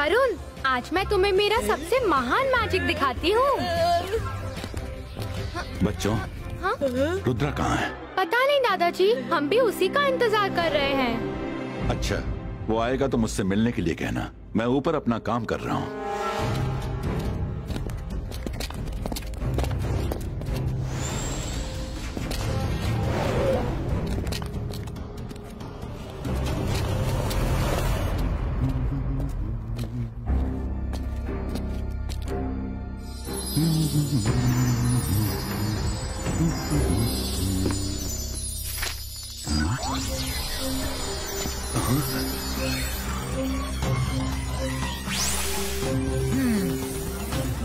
वरुण, आज मैं तुम्हें मेरा सबसे महान मैजिक दिखाती हूँ। बच्चों, हाँ? रुद्रा कहाँ है? पता नहीं दादाजी, हम भी उसी का इंतजार कर रहे हैं। अच्छा, वो आएगा तो मुझसे मिलने के लिए कहना। मैं ऊपर अपना काम कर रहा हूँ।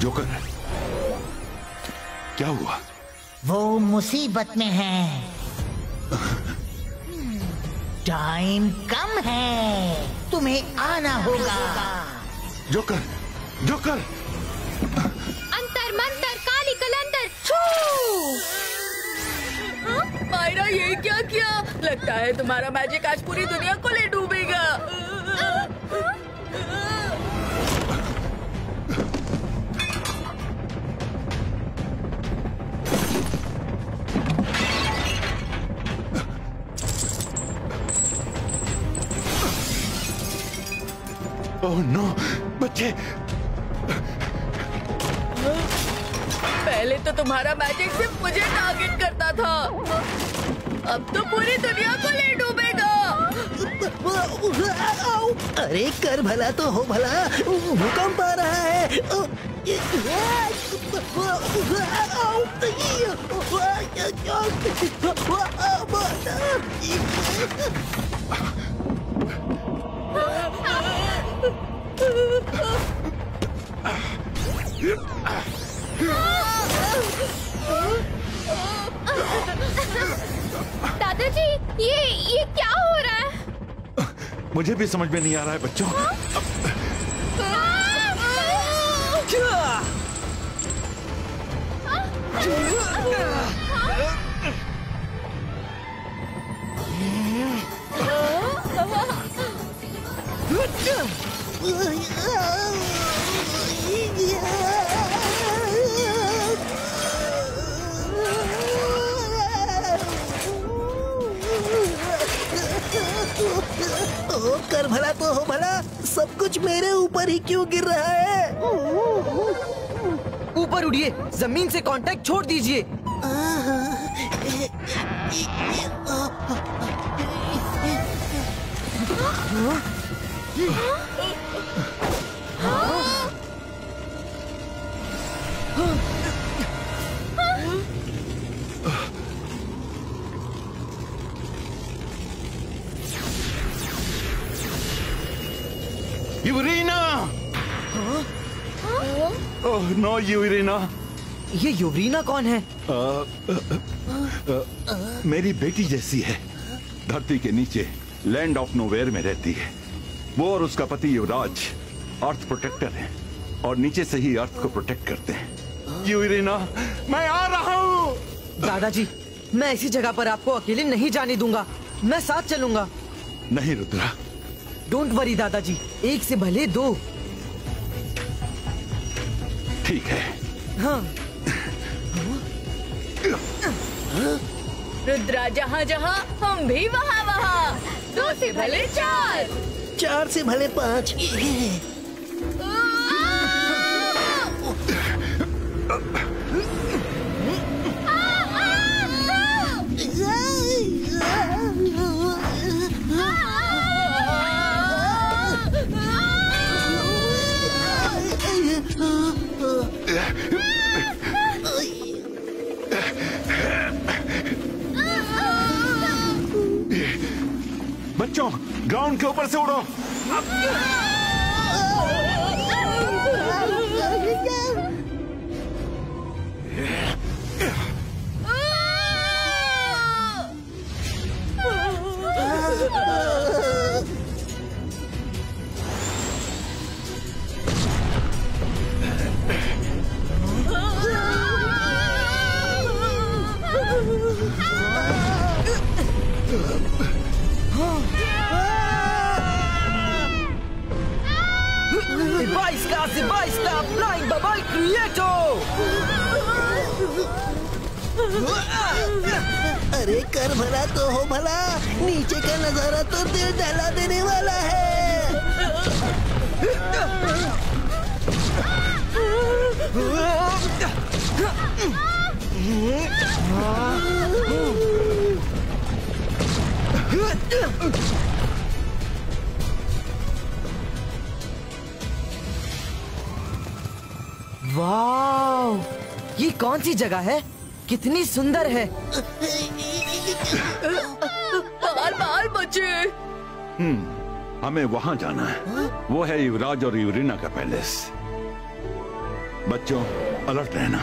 जोकर, क्या हुआ? वो मुसीबत में है। टाइम कम है, तुम्हें आना होगा। Joker, joker! अंतर मंतर काली कलंदर छू! मायरा, ये क्या किया? लगता है तुम्हारा मैजिक आज पूरी दुनिया को ले डूबेगा। ओह नो, बच्चे! पहले तो तुम्हारा मैजिक सिर्फ मुझे टारगेट करता था, अब तो पूरी दुनिया को ले डूबेगा। अरे कर भला तो हो भला, भूकंप आ रहा है। दादाजी, ये क्या हो रहा है? मुझे भी समझ में नहीं आ रहा है बच्चों। ओ कर भला तो हो भला, सब कुछ मेरे ऊपर ही क्यों गिर रहा है? ऊपर उड़िए, जमीन से कांटेक्ट छोड़ दीजिए। यूरीना! Oh no Yurina! ये यूरीना कौन है? मेरी बेटी जैसी है। धरती के नीचे लैंड ऑफ नोवेयर में रहती है। वो और उसका पति युवराज अर्थ प्रोटेक्टर हैं और नीचे से ही अर्थ को प्रोटेक्ट करते हैं। यूरीना, मैं आ रहा हूँ। दादाजी, मैं ऐसी जगह पर आपको अकेले नहीं जाने दूंगा। मैं साथ चलूंगा। नहीं रुद्रा। डोंट वरी दादाजी, एक से भले दो। ठीक है। हाँ। रुद्रा जहाँ जहाँ, हम भी वहाँ वहाँ। 2 से भले 4, 4 से भले 5। बच्चों, ग्राउंड के ऊपर से उड़ो। Nasiba stop flying bubble creator. अरे कर भला तो हो भला, नीचे का नजारा तो दिल दहला देने वाला है। वाओ, ये कौन सी जगह है? कितनी सुंदर है। बाल बाल बचे। हमें वहां जाना है। वो है युवराज और यूरिना का पैलेस। बच्चों, अलर्ट रहना।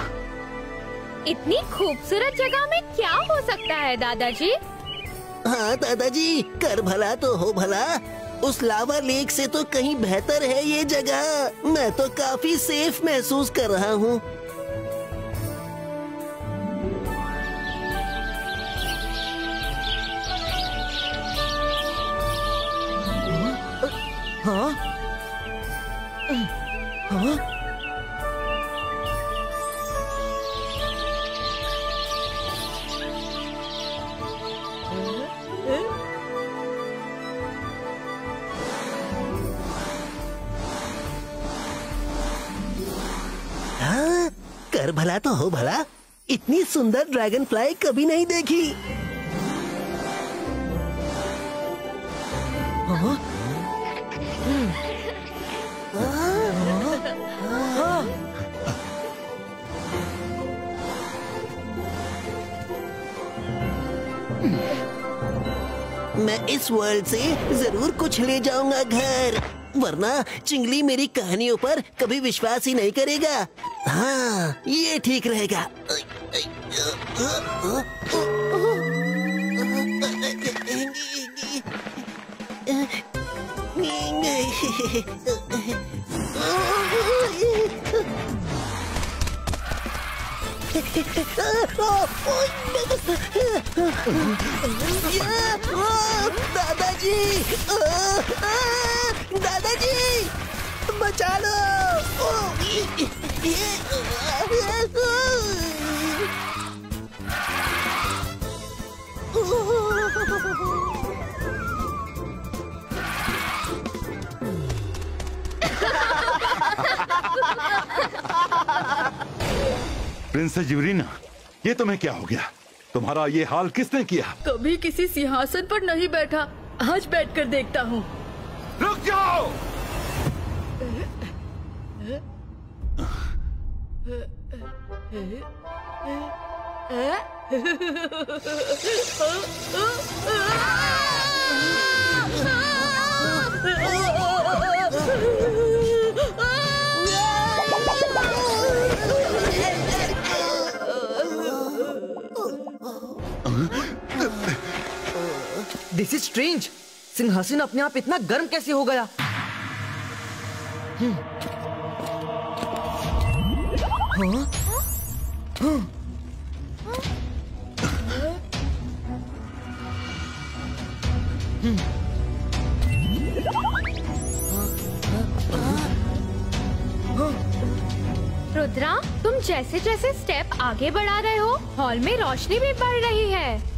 इतनी खूबसूरत जगह में क्या हो सकता है दादाजी? हाँ दादाजी, कर भला तो हो भला। उस लावा लेक से तो कहीं बेहतर है ये जगह। मैं तो काफी सेफ महसूस कर रहा हूँ। हाँ? हाँ? हाँ, कर भला तो हो भला। इतनी सुंदर ड्रैगन फ्लाई कभी नहीं देखी। हाँ? मैं इस वर्ल्ड से जरूर कुछ ले जाऊंगा घर, वरना चिंगली मेरी कहानियों पर कभी विश्वास ही नहीं करेगा। हाँ, ये ठीक रहेगा। दादाजी, दादाजी, बचा लो। प्रिंसेस यूरिना, ये तुम्हें क्या हो गया? तुम्हारा ये हाल किसने किया? कभी किसी सिंहासन पर नहीं बैठा, आज बैठकर देखता हूँ। रुक जाओ! This is strange. सिंहासन अपने आप इतना गर्म कैसे हो गया? हाँ? हाँ? रुद्रा, तुम जैसे जैसे स्टेप आगे बढ़ा रहे हो, हॉल में रोशनी भी बढ़ रही है।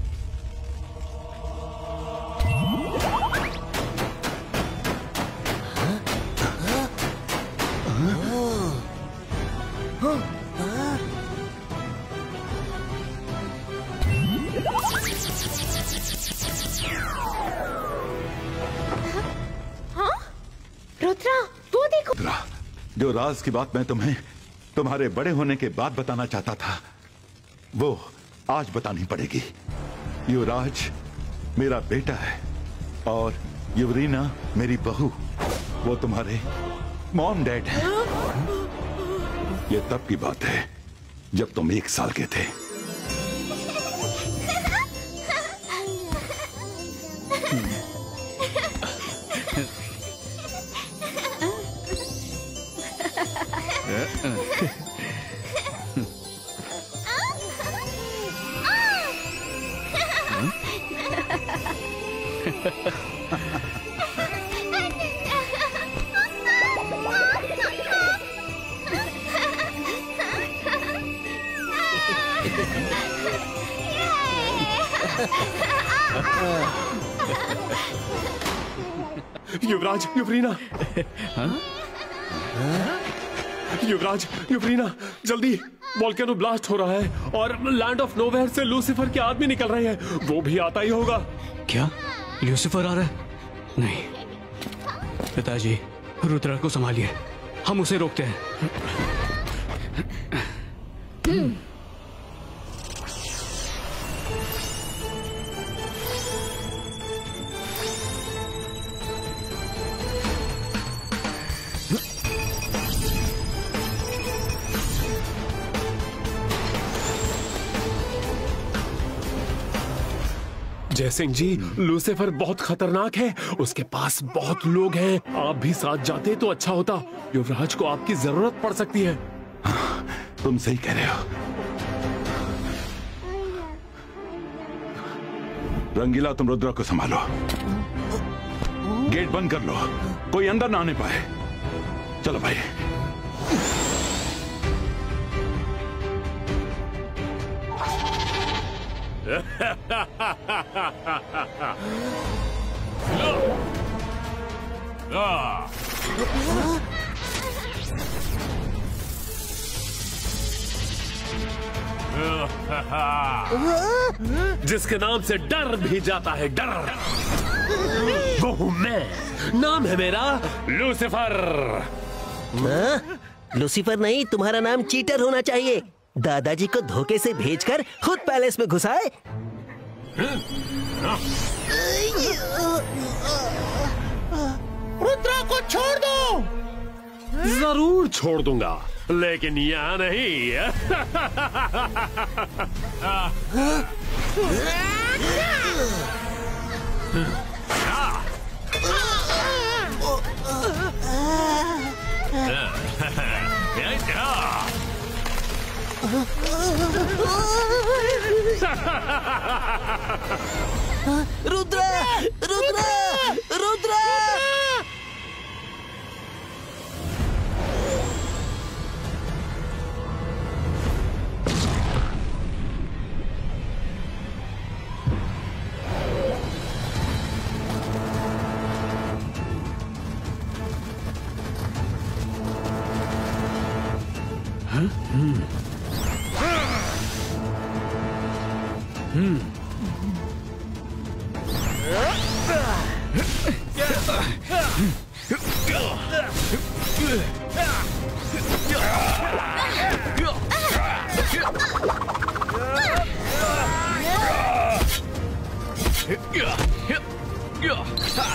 हाँ? रुद्रा, वो देखो। रुद्रा, जो राज की बात मैं तुम्हें तुम्हारे बड़े होने के बाद बताना चाहता था, वो आज बतानी पड़ेगी। युवराज मेरा बेटा है और यूरिना मेरी बहू। वो तुम्हारे मॉम डैड हैं। ये तब की बात है जब तुम 1 साल के थे। युवराज, युवरीना, युवराज, युवरीना, जल्दी! वोल्केनो ब्लास्ट हो रहा है और लैंड ऑफ नोवेयर से लूसीफर के आदमी निकल रहे हैं। वो भी आता ही होगा। क्या लूसीफर आ रहा है? नहीं पिताजी, रुद्रा को संभालिए, हम उसे रोकते हैं। जय सिंह जी, लूसीफर बहुत खतरनाक है, उसके पास बहुत लोग हैं। आप भी साथ जाते तो अच्छा होता। युवराज को आपकी जरूरत पड़ सकती है। तुम सही कह रहे हो। रंगीला, तुम रुद्रा को संभालो, गेट बंद कर लो, कोई अंदर ना आने पाए। चलो भाई। जिसके नाम से डर भी जाता है, डर, वो हूं मैं। नाम है मेरा लूसीफर। लूसीफर नहीं, तुम्हारा नाम चीटर होना चाहिए। दादाजी को धोखे से भेजकर खुद पैलेस में घुसाए। रुद्रा को छोड़ दो। जरूर छोड़ दूंगा, लेकिन यहाँ नहीं। रुद्रा, रुद्रा, रुद्रा!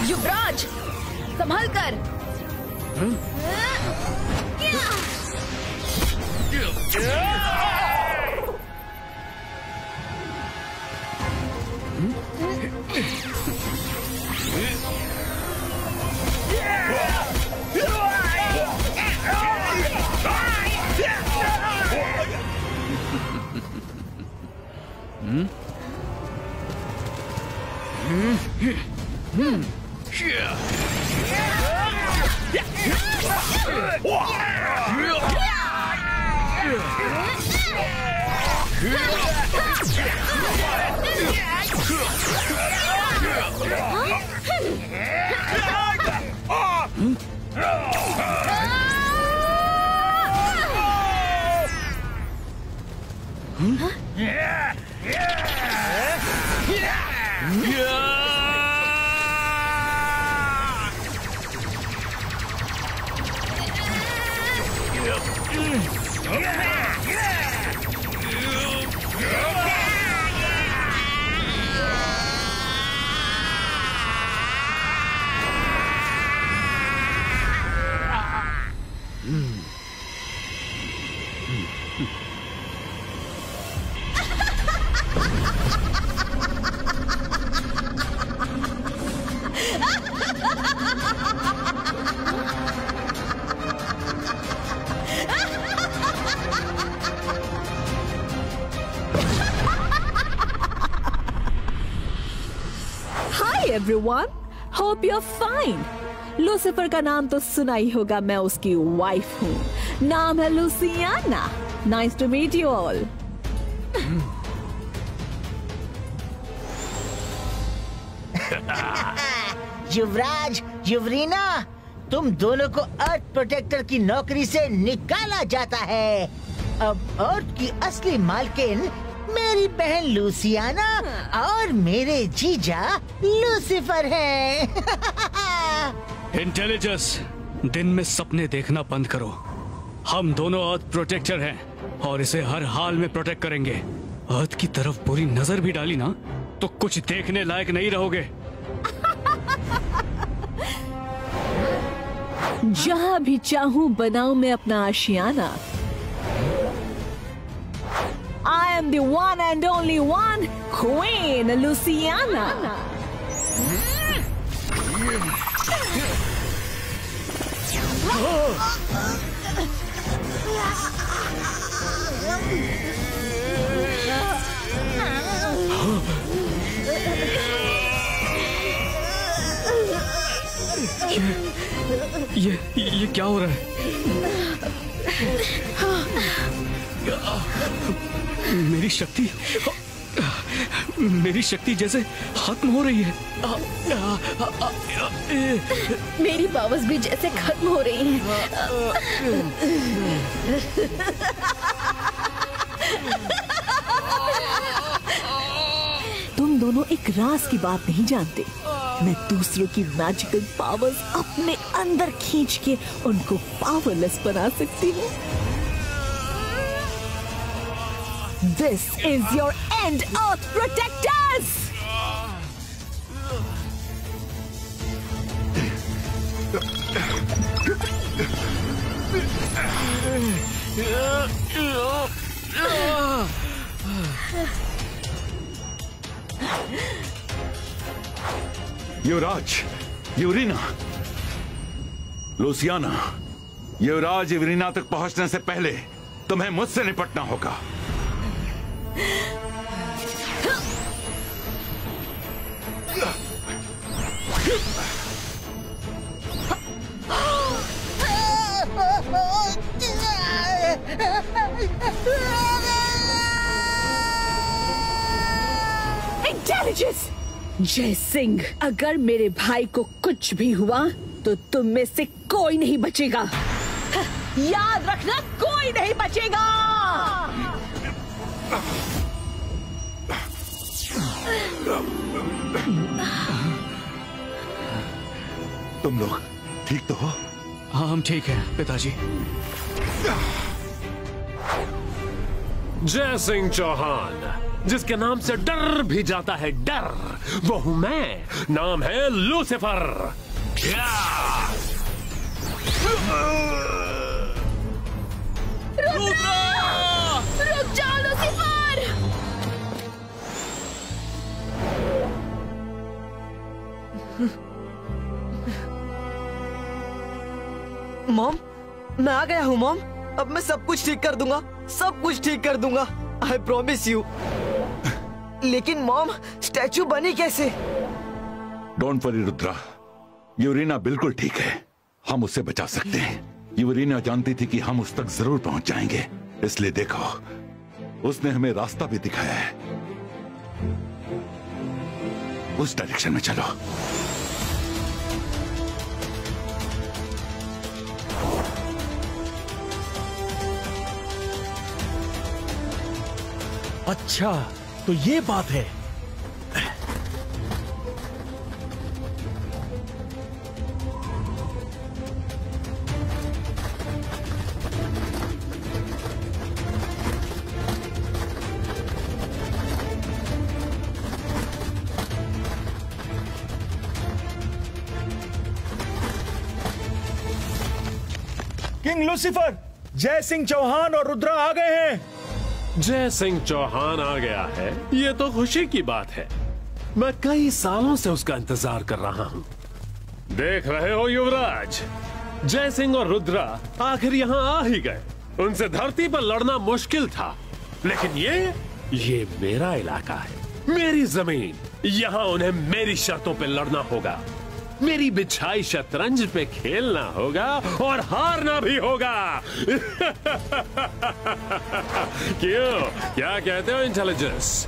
युवराज, संभल कर। everyone. Hope you're fine. Lucifer का नाम तो सुना ही होगा, मैं उसकी वाइफ हूँ। नाम है Luciana. Nice to meet you all. Yuvraj, Yuvrina, तुम दोनों को अर्थ प्रोटेक्टर की नौकरी से निकाला जाता है। अब अर्थ की असली मालकिन मेरी बहन लूसियाना और मेरे जीजा लूसीफर हैं। इंटेलिजेंस, दिन में सपने देखना बंद करो। हम दोनों अर्थ प्रोटेक्टर हैं और इसे हर हाल में प्रोटेक्ट करेंगे। अर्थ की तरफ बुरी नजर भी डाली ना तो कुछ देखने लायक नहीं रहोगे। जहां भी चाहूं बनाऊं मैं अपना आशियाना। I am the one and only one, Queen Luciana. ये क्या हो रहा है? मेरी शक्ति जैसे खत्म हो रही है। मेरी पावर्स भी जैसे खत्म हो रही हैं। तुम दोनों एक राज की बात नहीं जानते। मैं दूसरों की मैजिकल पावर्स अपने अंदर खींच के उनको पावरलेस बना सकती हूँ। This is your end, Earth Protectors! Yuvraj, Yurina, Luciana, Yuvraj Yurina तक पहुंचने से पहले तुम्हें मुझसे निपटना होगा। Intelligence! जय सिंह, अगर मेरे भाई को कुछ भी हुआ तो तुम में से कोई नहीं बचेगा। याद रखना, कोई नहीं बचेगा। तुम लोग ठीक तो हो? हाँ, हम ठीक हैं पिताजी। जय सिंह चौहान, जिसके नाम से डर भी जाता है डर, वो हूं मैं। नाम है लूसीफर। रुक जाओ लूसीफर! मॉम, मैं आ गया हूँ मॉम। अब मैं सब कुछ ठीक कर दूंगा, सब कुछ ठीक कर दूंगा। I promise you. लेकिन मॉम, स्टैचू बनी कैसे? डोंट वरी रुद्रा, यूरीना बिल्कुल ठीक है। हम उसे बचा सकते हैं। यूरीना जानती थी कि हम उस तक जरूर पहुंच जाएंगे, इसलिए देखो, उसने हमें रास्ता भी दिखाया है। उस डायरेक्शन में चलो। अच्छा, तो ये बात है। किंग लूसीफर, जय सिंह चौहान और रुद्रा आ गए हैं। जय सिंह चौहान आ गया है, ये तो खुशी की बात है। मैं कई सालों से उसका इंतजार कर रहा हूँ। देख रहे हो युवराज, जय सिंह और रुद्रा आखिर यहाँ आ ही गए। उनसे धरती पर लड़ना मुश्किल था, लेकिन ये मेरा इलाका है, मेरी जमीन। यहाँ उन्हें मेरी शर्तों पे लड़ना होगा, मेरी बिछाई शतरंज पे खेलना होगा और हारना भी होगा। क्यों, क्या कहते हो इंटेलिजेंस?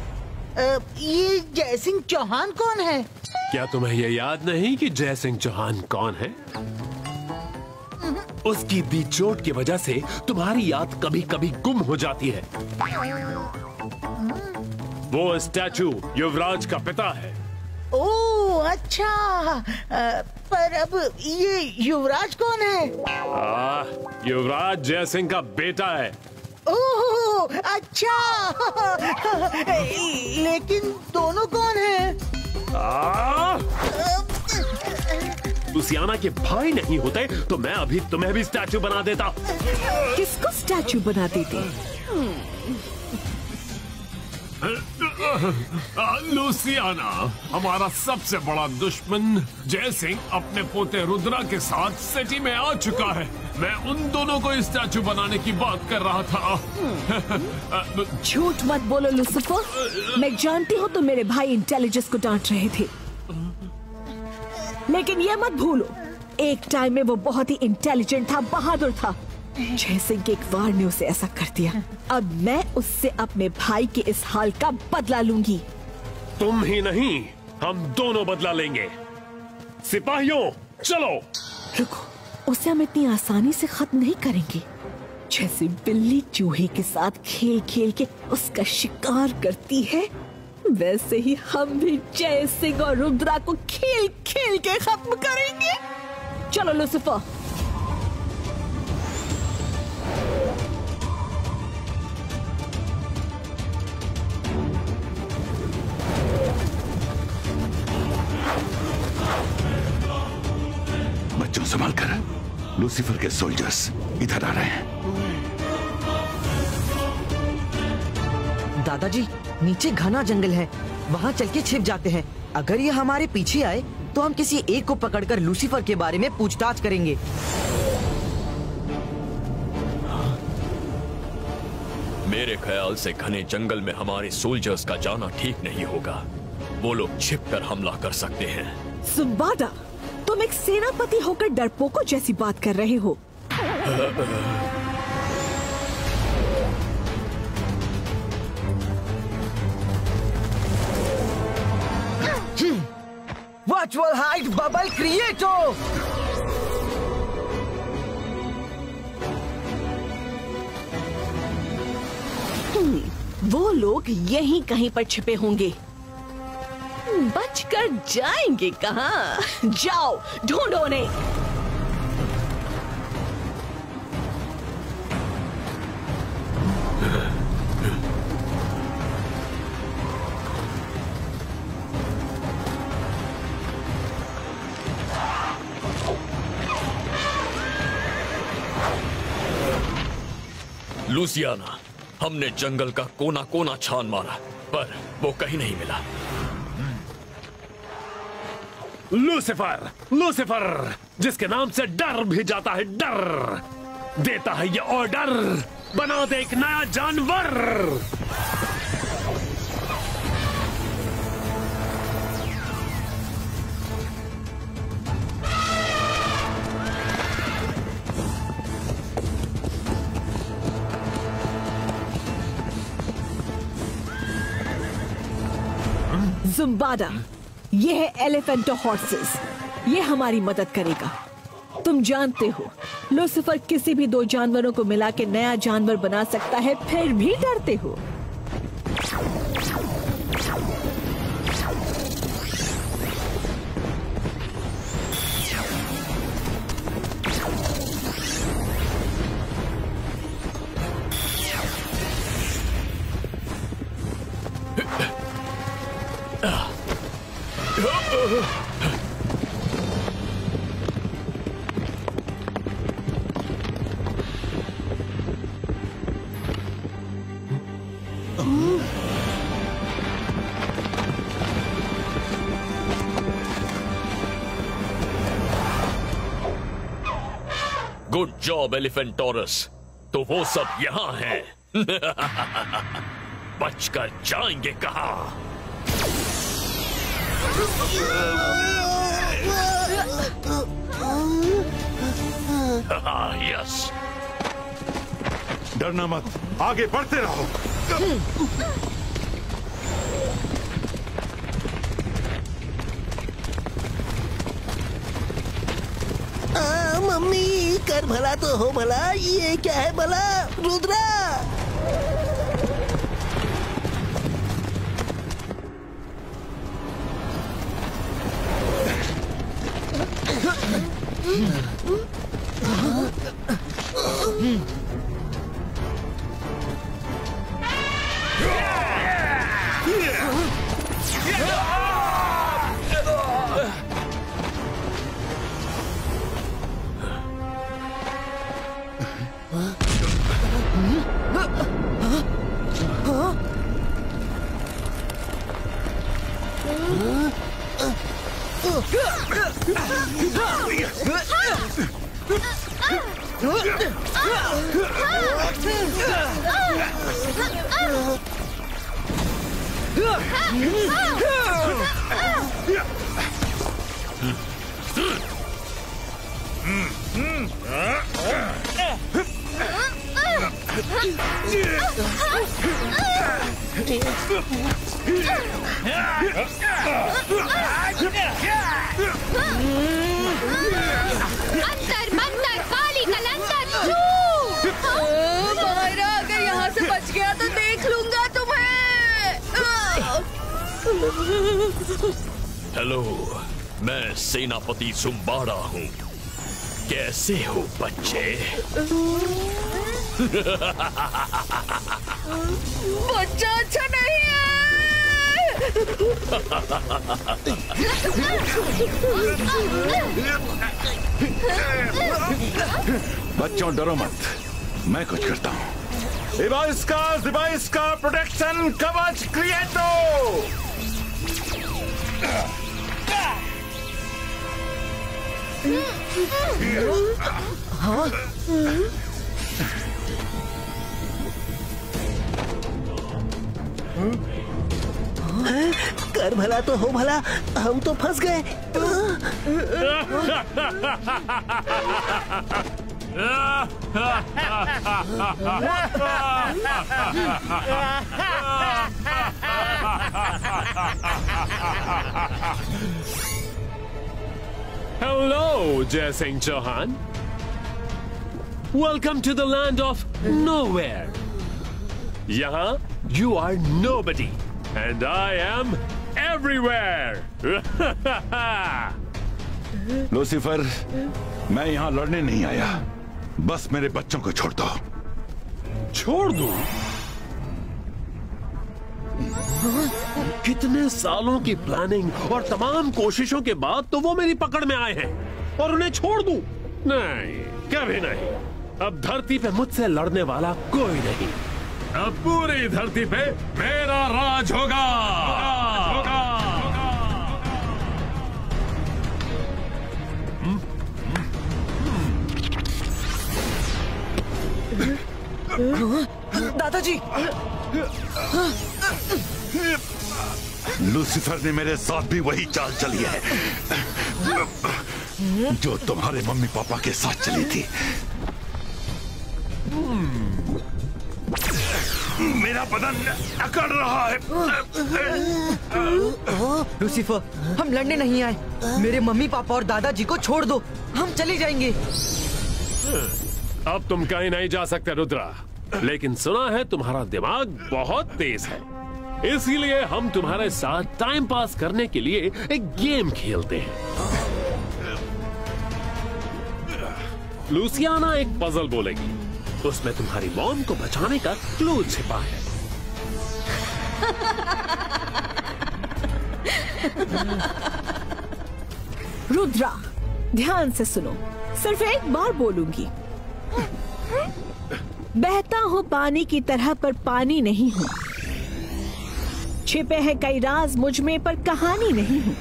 ये जयसिंह चौहान कौन है? क्या तुम्हें यह याद नहीं कि जय सिंह चौहान कौन है? उसकी दी चोट की वजह से तुम्हारी याद कभी कभी गुम हो जाती है। वो स्टैचू युवराज का पिता है। ओह अच्छा, पर अब ये युवराज कौन है? युवराज जय सिंह का बेटा है। ओह अच्छा, लेकिन दोनों कौन है? लुसियाना के भाई नहीं होते तो मैं अभी तुम्हें भी स्टैचू बना देता। किसको स्टैचू बना देते? लुसियाना, हमारा सबसे बड़ा दुश्मन जय सिंह अपने पोते रुद्रा के साथ सिटी में आ चुका है। मैं उन दोनों को स्टैचू बनाने की बात कर रहा था। झूठ मत बोलो लूसिफर, मैं जानती हूँ तुम मेरे भाई इंटेलिजेंस को डांट रहे थे, लेकिन ये मत भूलो एक टाइम में वो बहुत ही इंटेलिजेंट था, बहादुर था। जय सिंह के एक वार ने उसे ऐसा कर दिया। अब मैं उससे अपने भाई के इस हाल का बदला लूंगी। तुम ही नहीं, हम दोनों बदला लेंगे। सिपाहियों चलो। रुको, उसे हम इतनी आसानी से खत्म नहीं करेंगे। जैसे बिल्ली चूहे के साथ खेल खेल के उसका शिकार करती है, वैसे ही हम भी जय सिंह और रुद्रा को खेल खेल के खत्म करेंगे। चलो लूसिफर। बच्चों संभाल कर, लूसीफर के सोल्जर्स इधर आ रहे हैं। दादाजी, नीचे घना जंगल है, वहाँ चल के छिप जाते हैं। अगर ये हमारे पीछे आए तो हम किसी एक को पकड़कर लूसीफर के बारे में पूछताछ करेंगे। मेरे ख्याल से घने जंगल में हमारे सोल्जर्स का जाना ठीक नहीं होगा। वो लोग छिपकर हमला कर सकते हैं। सुम्बादा, तुम एक सेनापति होकर डरपोकों जैसी बात कर रहे हो। वर्चुअल हाइट बबल क्रिएटो। वो लोग यहीं कहीं पर छिपे होंगे। बचकर जाएंगे कहाँ? जाओ ढूंढो उन्हें। लुसियाना, हमने जंगल का कोना कोना छान मारा, पर वो कहीं नहीं मिला। लूसीफर, लूसीफर, जिसके नाम से डर भी जाता है, डर देता है ये ऑर्डर, बना दे एक नया जानवर। जुम्बाडा, ये है एलिफेंटो हॉर्सेस। ये हमारी मदद करेगा। तुम जानते हो, लूसीफर किसी भी दो जानवरों को मिला के नया जानवर बना सकता है, फिर भी डरते हो। Good job Elephantorus. तो वो सब यहाँ हैं। बचकर जाएंगे कहाँ? यस। डरना मत, आगे बढ़ते रहो। कर भला तो हो भला, ये क्या है भला? रुद्रा! अंतर मंतर काली कलंदर छू। मायरा, अगर यहाँ से बच गया तो देख लूंगा तुम्हें। हेलो, मैं सेनापति सुम्बाड़ा हूँ। कैसे हो बच्चे? बच्चा अच्छा नहीं है। बच्चों डरो मत, मैं कुछ करता हूँ। डिवाइस का प्रोटेक्शन कवच क्रिएटो। हाँ? कर भला तो हो भला, हम तो फंस गए। Hello, Jai Singh Chauhan. Welcome to the land of nowhere. यहाँ you are nobody and I am everywhere. Lucifer, मैं यहाँ लड़ने नहीं आया, बस मेरे बच्चों को छोड़ दो। छोड़ दूं? कितने सालों की प्लानिंग और तमाम कोशिशों के बाद तो वो मेरी पकड़ में आए हैं और उन्हें छोड़ दूं? नहीं, कभी नहीं। अब धरती पे मुझसे लड़ने वाला कोई नहीं। अब पूरी धरती पे मेरा राज होगा। दादाजी, लूसीफर ने मेरे साथ भी वही चाल चली है जो तुम्हारे मम्मी पापा के साथ चली थी। मेरा बदन अकड़ रहा है। लूसीफर, हम लड़ने नहीं आए। मेरे मम्मी पापा और दादाजी को छोड़ दो, हम चले जाएंगे। अब तुम कहीं नहीं जा सकते रुद्रा, लेकिन सुना है तुम्हारा दिमाग बहुत तेज है, इसीलिए हम तुम्हारे साथ टाइम पास करने के लिए एक गेम खेलते हैं। लूसियाना एक पजल बोलेगी, उसमें तुम्हारी मॉम को बचाने का क्लू छिपा है। रुद्रा, ध्यान से सुनो, सिर्फ एक बार बोलूंगी। बहता हूँ पानी की तरह पर पानी नहीं हूँ। छिपे हैं कई राज मुझ में पर कहानी नहीं हूँ।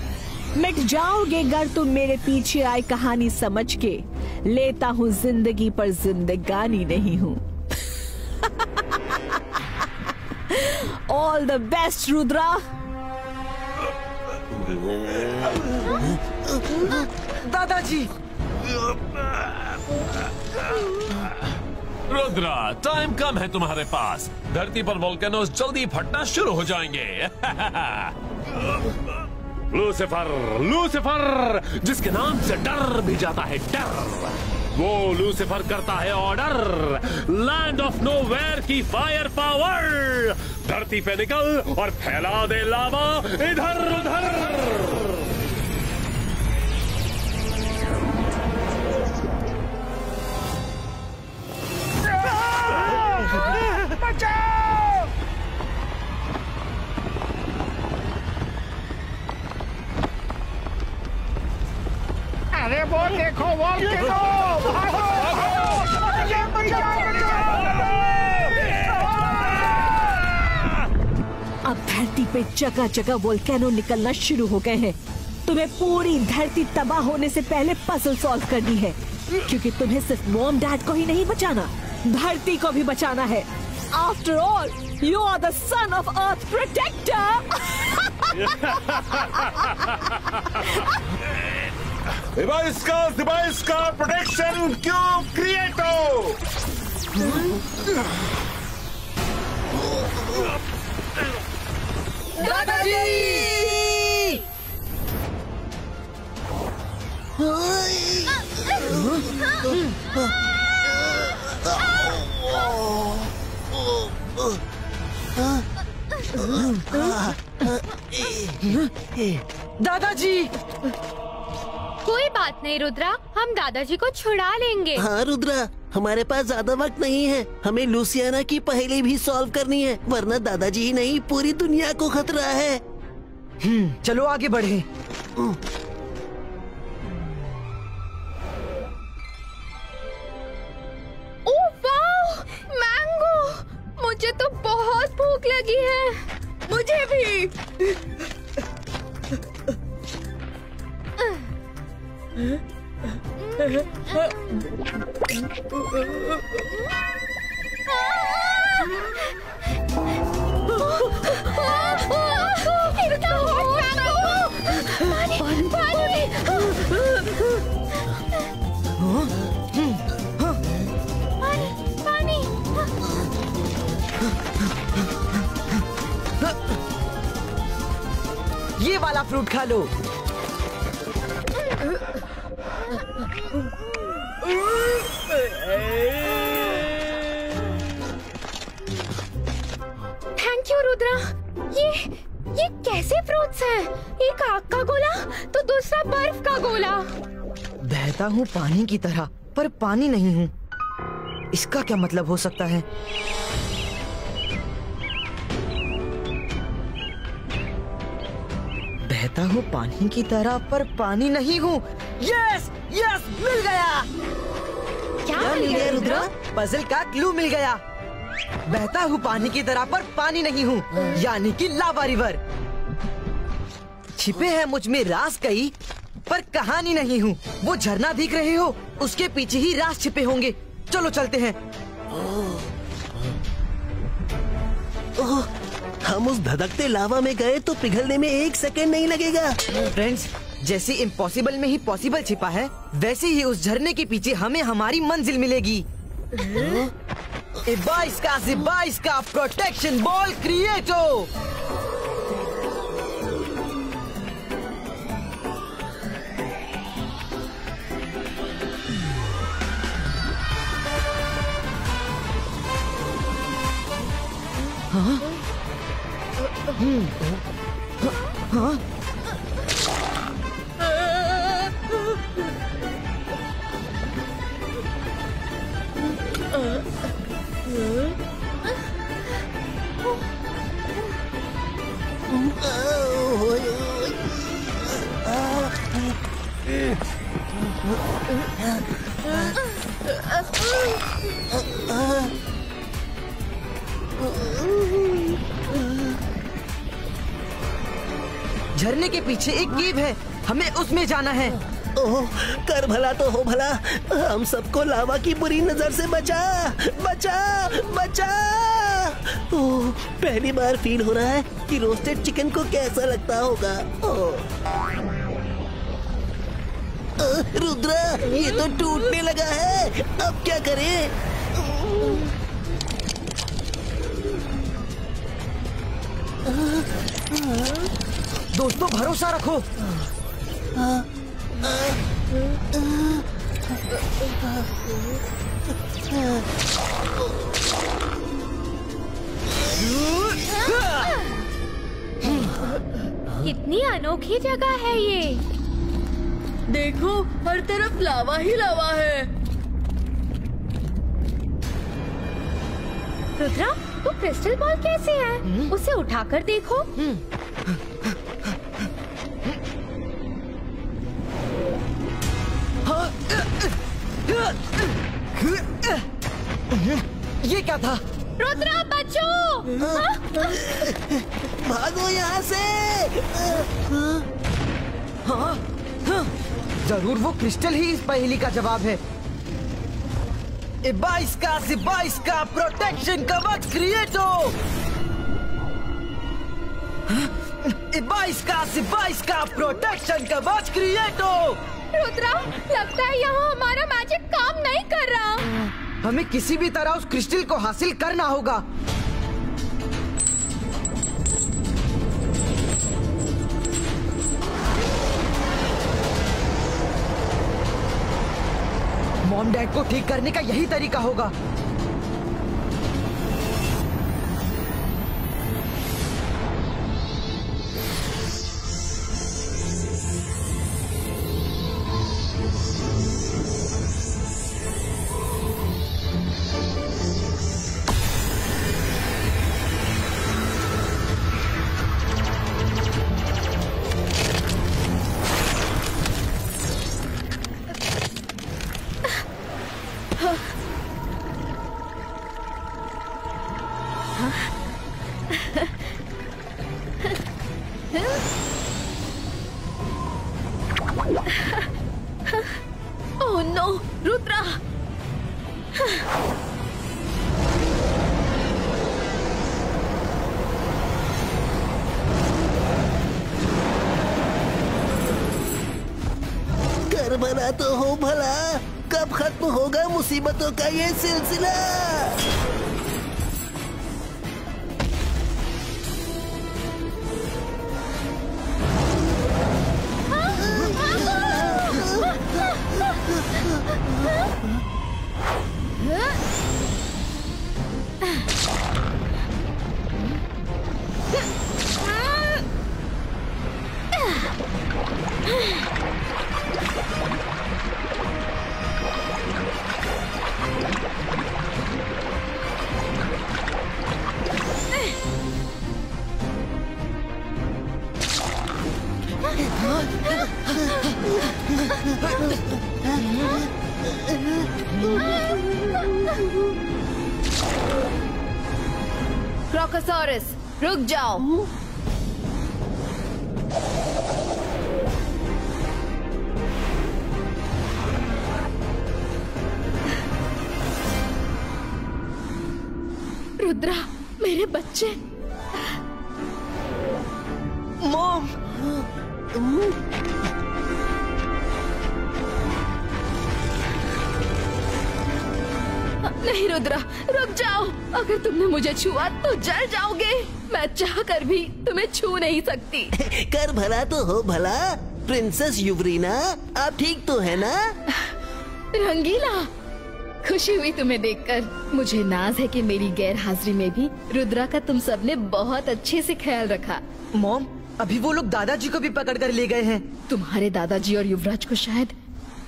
मिट जाओगे अगर तुम मेरे पीछे आए कहानी समझ के। लेता हूँ जिंदगी पर जिंदगानी नहीं हूँ। All the best Rudra. दादाजी, रुद्रा, टाइम कम है तुम्हारे पास। धरती पर वोल्केनोस जल्दी फटना शुरू हो जाएंगे। लूसीफर, लूसीफर, जिसके नाम से डर भी जाता है डर। वो लूसीफर करता है ऑर्डर, लैंड ऑफ नोवेयर की फायर पावर, धरती पे निकल और फैला दे लावा इधर उधर। अरे वो देखो वोल्केनो, भागो, अब धरती पे जगह जगह वोल्केनो निकलना शुरू हो गए हैं। तुम्हें पूरी धरती तबाह होने से पहले पजल सॉल्व करनी है, क्योंकि तुम्हें सिर्फ मॉम डैड को ही नहीं बचाना, धरती को भी बचाना है। After all you are the son of earth protector. Device का प्रोटेक्शन क्यों क्रिएटो। दादाजी! दादाजी! कोई बात नहीं रुद्रा, हम दादाजी को छुड़ा लेंगे। हाँ रुद्रा, हमारे पास ज्यादा वक्त नहीं है। हमें लूसियाना की पहेली भी सॉल्व करनी है, वरना दादाजी ही नहीं पूरी दुनिया को खतरा है। चलो आगे बढ़े। ओह वाह, मैंगो! मुझे तो बहुत भूख लगी है। मुझे भी। ये वाला फ्रूट खा लो। Thank you Rudra. ये कैसे फ्रूट्स हैं? एक आग का गोला तो दूसरा बर्फ का गोला। बहता हूँ पानी की तरह, पर पानी नहीं हूँ। इसका क्या मतलब हो सकता है? बहता हूँ पानी की तरह, पर पानी नहीं हूँ। यस यस, मिल गया। क्या मिल गया रुद्रा? पजल का क्लू मिल गया। बहता हूँ पानी की तरह, पर पानी नहीं हूँ, यानी कि लावा रिवर। छिपे हैं मुझ में राज कई, पर कहानी नहीं हूँ। वो झरना दिख रहे हो, उसके पीछे ही राज छिपे होंगे। चलो चलते हैं। हम उस धधकते लावा में गए तो पिघलने में 1 सेकेंड नहीं लगेगा। फ्रेंड्स, जैसे इम्पॉसिबल में ही पॉसिबल छिपा है, वैसे ही उस झरने के पीछे हमें हमारी मंजिल मिलेगी। इबाइस का प्रोटेक्शन बॉल क्रिएटो। हाँ? हाँ? झरने के पीछे एक केव है, हमें उसमें जाना है। ओह, कर भला तो हो भला, हम सबको लावा की बुरी नजर से बचा बचा बचा। ओह, पहली बार फील हो रहा है कि रोस्टेड चिकन को कैसा लगता होगा। रुद्रा, ये तो टूटने लगा है, अब क्या करें? दोस्तों, भरोसा रखो। कितनी अनोखी जगह है ये। देखो हर तरफ लावा ही लावा है। रुद्रा, वो क्रिस्टल बॉल कैसे है? उसे उठाकर देखो। ये क्या था? रुद्रा बचो! भागो यहाँ से। जरूर वो क्रिस्टल ही इस पहेली का जवाब है। इबाइस का प्रोटेक्शन कवच क्रिएटो। इबाइस का प्रोटेक्शन कवच क्रिएटो। रुद्रा, लगता है यहाँ हमारा मैजिक काम नहीं कर रहा। हमें किसी भी तरह उस क्रिस्टल को हासिल करना होगा। मॉम डैड को ठीक करने का यही तरीका होगा। Oh no, Rudra! कर भला तो हो भला, कब खत्म होगा मुसीबतों का ये सिलसिला? क्रोकोसॉरस, रुक जाओ। रुद्रा, मेरे बच्चे। मॉम! नहीं रुद्रा, रुक जाओ। अगर तुमने मुझे छुआ तो जल जाओगे। मैं चाह कर भी तुम्हें छू नहीं सकती। कर भला तो हो भला, प्रिंसेस युवरीना, आप ठीक तो है ना? रंगीला, खुशी हुई तुम्हें देखकर। मुझे नाज है कि मेरी गैर हाजिरी में भी रुद्रा का तुम सबने बहुत अच्छे से ख्याल रखा। मॉम, अभी वो लोग दादाजी को भी पकड़ कर ले गए हैं। तुम्हारे दादाजी और युवराज को शायद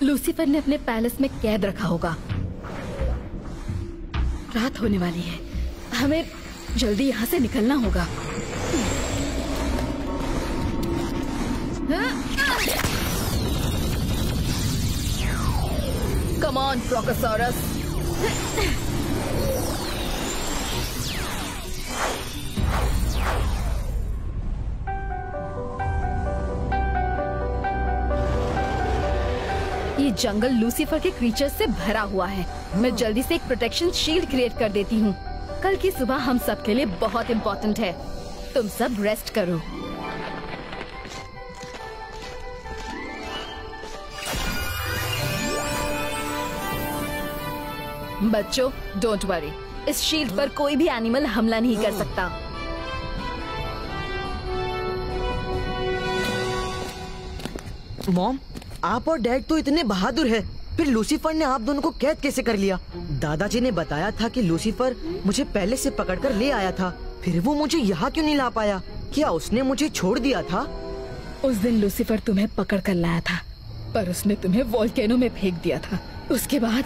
लूसीफर ने अपने पैलेस में कैद रखा होगा। रात होने वाली है, हमें जल्दी यहाँ से निकलना होगा। Come on Crocosaurus. ये जंगल लूसीफर के क्रीचर्स से भरा हुआ है। मैं जल्दी से एक प्रोटेक्शन शील्ड क्रिएट कर देती हूँ। कल की सुबह हम सब के लिए बहुत इम्पोर्टेंट है। तुम सब रेस्ट करो। बच्चों, डोंट वरी, इस शील्ड पर कोई भी एनिमल हमला नहीं कर सकता। मॉम, आप और डैड तो इतने बहादुर हैं, फिर लूसीफर ने आप दोनों को कैद कैसे कर लिया? दादाजी ने बताया था कि लूसीफर मुझे पहले से पकड़कर ले आया था, फिर वो मुझे यहाँ क्यों नहीं ला पाया? क्या उसने मुझे छोड़ दिया था? उस दिन लूसीफर तुम्हें पकड़ कर लाया था, पर उसने तुम्हें वोल्केनो में फेंक दिया था। उसके बाद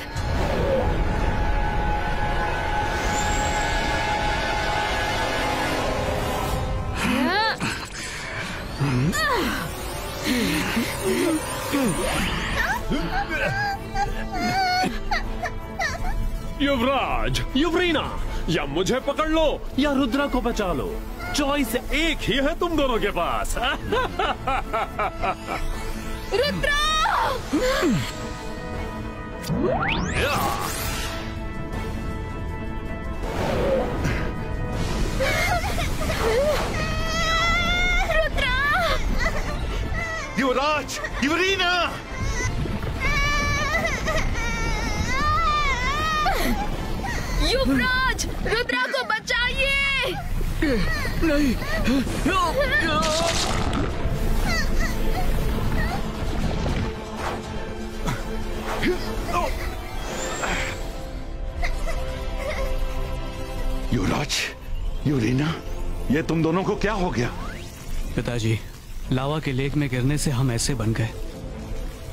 युवराज, युवरीना, या मुझे पकड़ लो या रुद्रा को बचा लो। चॉइस एक ही है तुम दोनों के पास। रुद्रा! रुद्रा! युवराज, युवरीना! युवराज, रुद्रा को बचाइए! नहीं। युवराज, युवरीना, ये तुम दोनों को क्या हो गया? पिताजी, लावा के लेक में गिरने से हम ऐसे बन गए।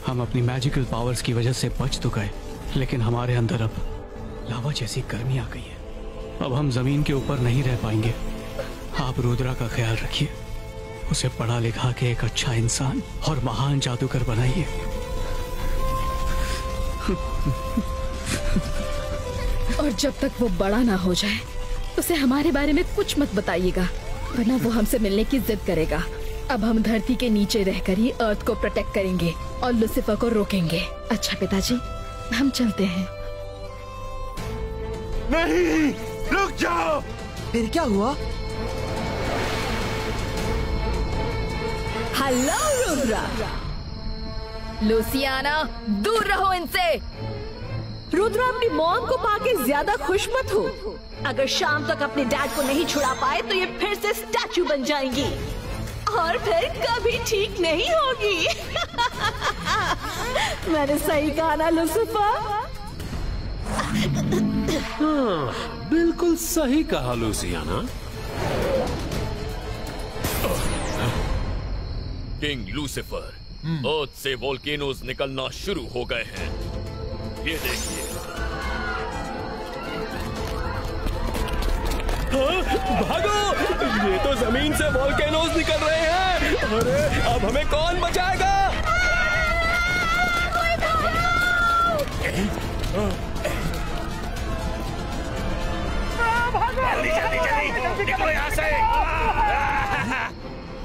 हम अपनी मैजिकल पावर्स की वजह से बच तो गए, लेकिन हमारे अंदर अब लावा जैसी गर्मी आ गई है। अब हम जमीन के ऊपर नहीं रह पाएंगे। आप रुद्रा का ख्याल रखिए, उसे पढ़ा लिखा के एक अच्छा इंसान और महान जादूगर बनाइए। और जब तक वो बड़ा ना हो जाए, उसे हमारे बारे में कुछ मत बताइएगा, वरना वो हमसे मिलने की जिद करेगा। अब हम धरती के नीचे रहकर ही अर्थ को प्रोटेक्ट करेंगे और लूसीफर को रोकेंगे। अच्छा पिताजी, हम चलते हैं। नहीं, रुक जाओ। फिर क्या हुआ? हेलो रुद्रा। लूसियाना, दूर रहो इनसे। रुद्रा, अपनी मॉम को पाके ज्यादा खुश मत हो। अगर शाम तक अपने डैड को नहीं छुड़ा पाए तो ये फिर से स्टैचू बन जाएंगी और फिर कभी ठीक नहीं होगी। मैंने सही कहा ना लूसीफर? हाँ, बिल्कुल सही कहा लूसियाना। किंग लूसीफर, अर्थ से वोल्केनोज निकलना शुरू हो गए हैं। ये देखिए। भागो! ये तो जमीन से वोल्केनोज निकल रहे हैं। अरे, अब हमें कौन बचाएगा?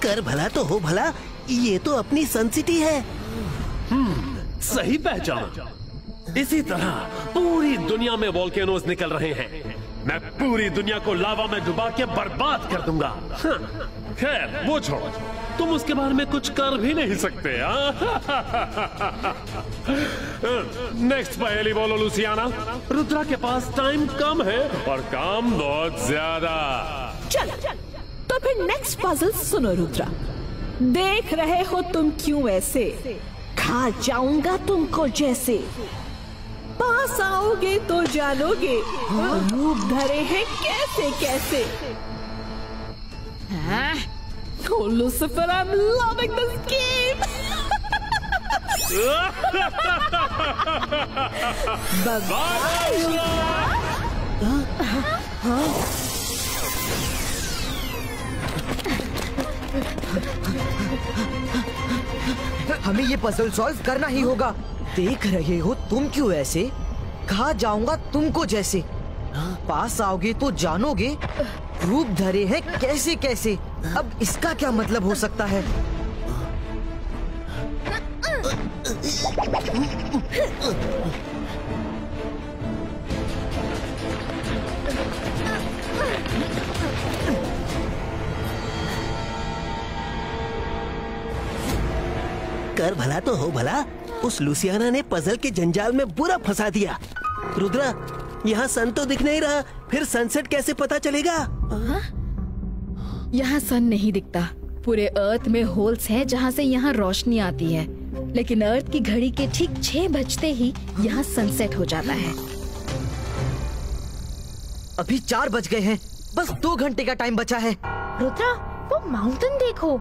कर भला तो हो भला, ये तो अपनी सन सिटी है। सही पहचाना। इसी तरह पूरी दुनिया में वोल्केनोज निकल रहे हैं। मैं पूरी दुनिया को लावा में डुबा के बर्बाद कर दूंगा। खैर, वो छोड़ो, तुम उसके बारे में कुछ कर भी नहीं सकते। नेक्स्ट पहेली बोलो लूसियाना। रुद्रा के पास टाइम कम है और काम बहुत ज्यादा। चलो, तो फिर नेक्स्ट पजल सुनो रुद्रा। देख रहे हो तुम क्यों ऐसे? खा जाऊंगा तुमको जैसे। पास आओगे तो जानोगे रूप धरे हैं कैसे कैसे। Oh, Lucifer, I'm loving this game. Bye-bye. हमें ये पजल सॉल्व करना ही होगा। देख रहे हो तुम क्यों ऐसे? खा जाऊंगा तुमको जैसे। पास आओगे तो जानोगे रूप धरे हैं कैसे कैसे। अब इसका क्या मतलब हो सकता है? कर भला तो हो भला, उस लूसियाना ने पजल के जंजाल में बुरा फंसा दिया। रुद्रा, यहाँ सन तो दिख नहीं रहा, फिर सनसेट कैसे पता चलेगा? यहाँ सन नहीं दिखता। पूरे अर्थ में होल्स हैं जहाँ से यहाँ रोशनी आती है। लेकिन अर्थ की घड़ी के ठीक 6 बजते ही यहाँ सनसेट हो जाता है। अभी 4 बज गए हैं, बस 2 घंटे का टाइम बचा है। रुद्रा, वो माउंटेन देखो,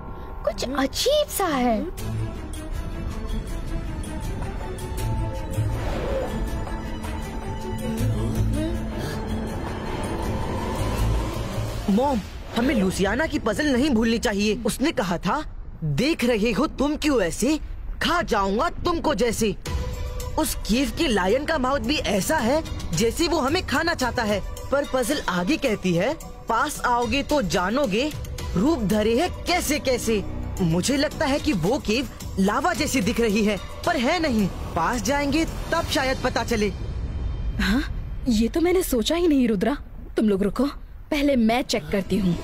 कुछ अजीब सा है। मॉम, हमें लुसियाना की पजल नहीं भूलनी चाहिए। उसने कहा था, देख रहे हो तुम क्यों ऐसे, खा जाऊंगा तुमको जैसे। उस केव के लायन का माउथ भी ऐसा है जैसे वो हमें खाना चाहता है। पर पजल आगे कहती है, पास आओगे तो जानोगे, रूप धरे है कैसे कैसे। मुझे लगता है कि वो केव लावा जैसी दिख रही है, पर है नहीं। पास जाएंगे तब शायद पता चले। हाँ, ये तो मैंने सोचा ही नहीं। रुद्रा, तुम लोग रुको, पहले मैं चेक करती हूँ।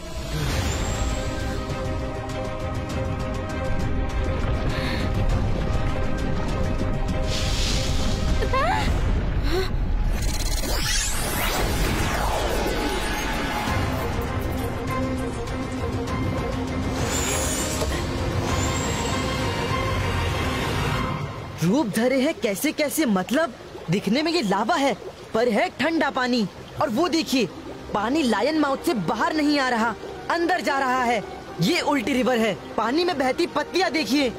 रूप धरे है कैसे कैसे मतलब दिखने में ये लावा है, पर है ठंडा पानी। और वो देखिए, पानी लायन माउथ से बाहर नहीं आ रहा, अंदर जा रहा है। ये उल्टी रिवर है, पानी में बहती पत्तियां देखिए।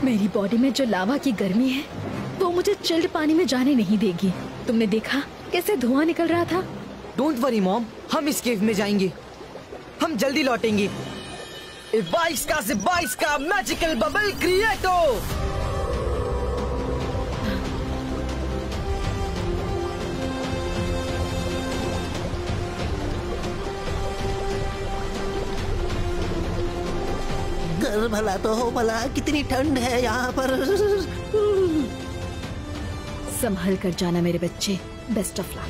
मेरी बॉडी में जो लावा की गर्मी है वो मुझे चिल्ड पानी में जाने नहीं देगी। तुमने देखा कैसे धुआं निकल रहा था? डोंट वरी मॉम, हम इस केव में जाएंगे, हम जल्दी लौटेंगे। बाइस का मैजिकल बबल क्रिएटो। कर भला तो हो भला, कितनी ठंड है यहाँ पर। संभल कर जाना मेरे बच्चे, बेस्ट ऑफ लक।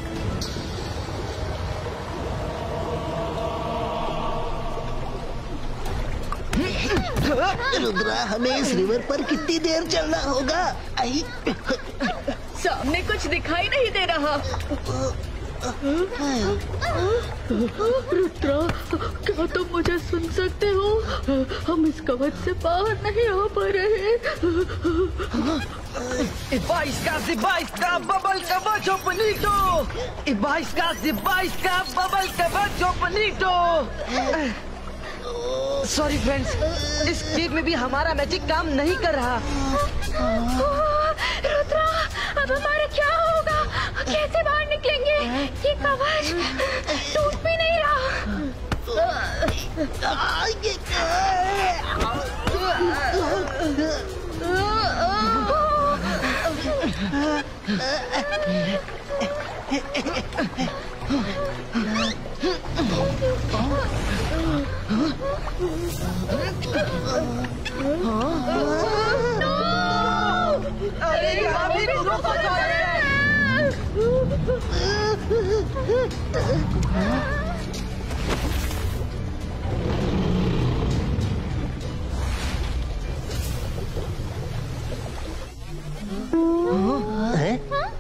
रुद्रा, हमें इस रिवर पर कितनी देर चलना होगा? आई, सामने कुछ दिखाई नहीं दे रहा। रुद्रा, क्या तुम मुझे सुन सकते हो? हम इस कवच से बाहर नहीं आ पा रहे। बाइस का बबल कवच ओपनीटो। बाइस का बबल कवच ओपनीटो। सॉरी फ्रेंड्स, इस केव में भी हमारा मैजिक काम नहीं कर रहा। रुद्रा, अब हमारा क्या होगा? कैसे बाहर निकलेंगे? ये कवच टूट भी नहीं रहा। अरे यहाँ भी दोनों फंस रहे हैं।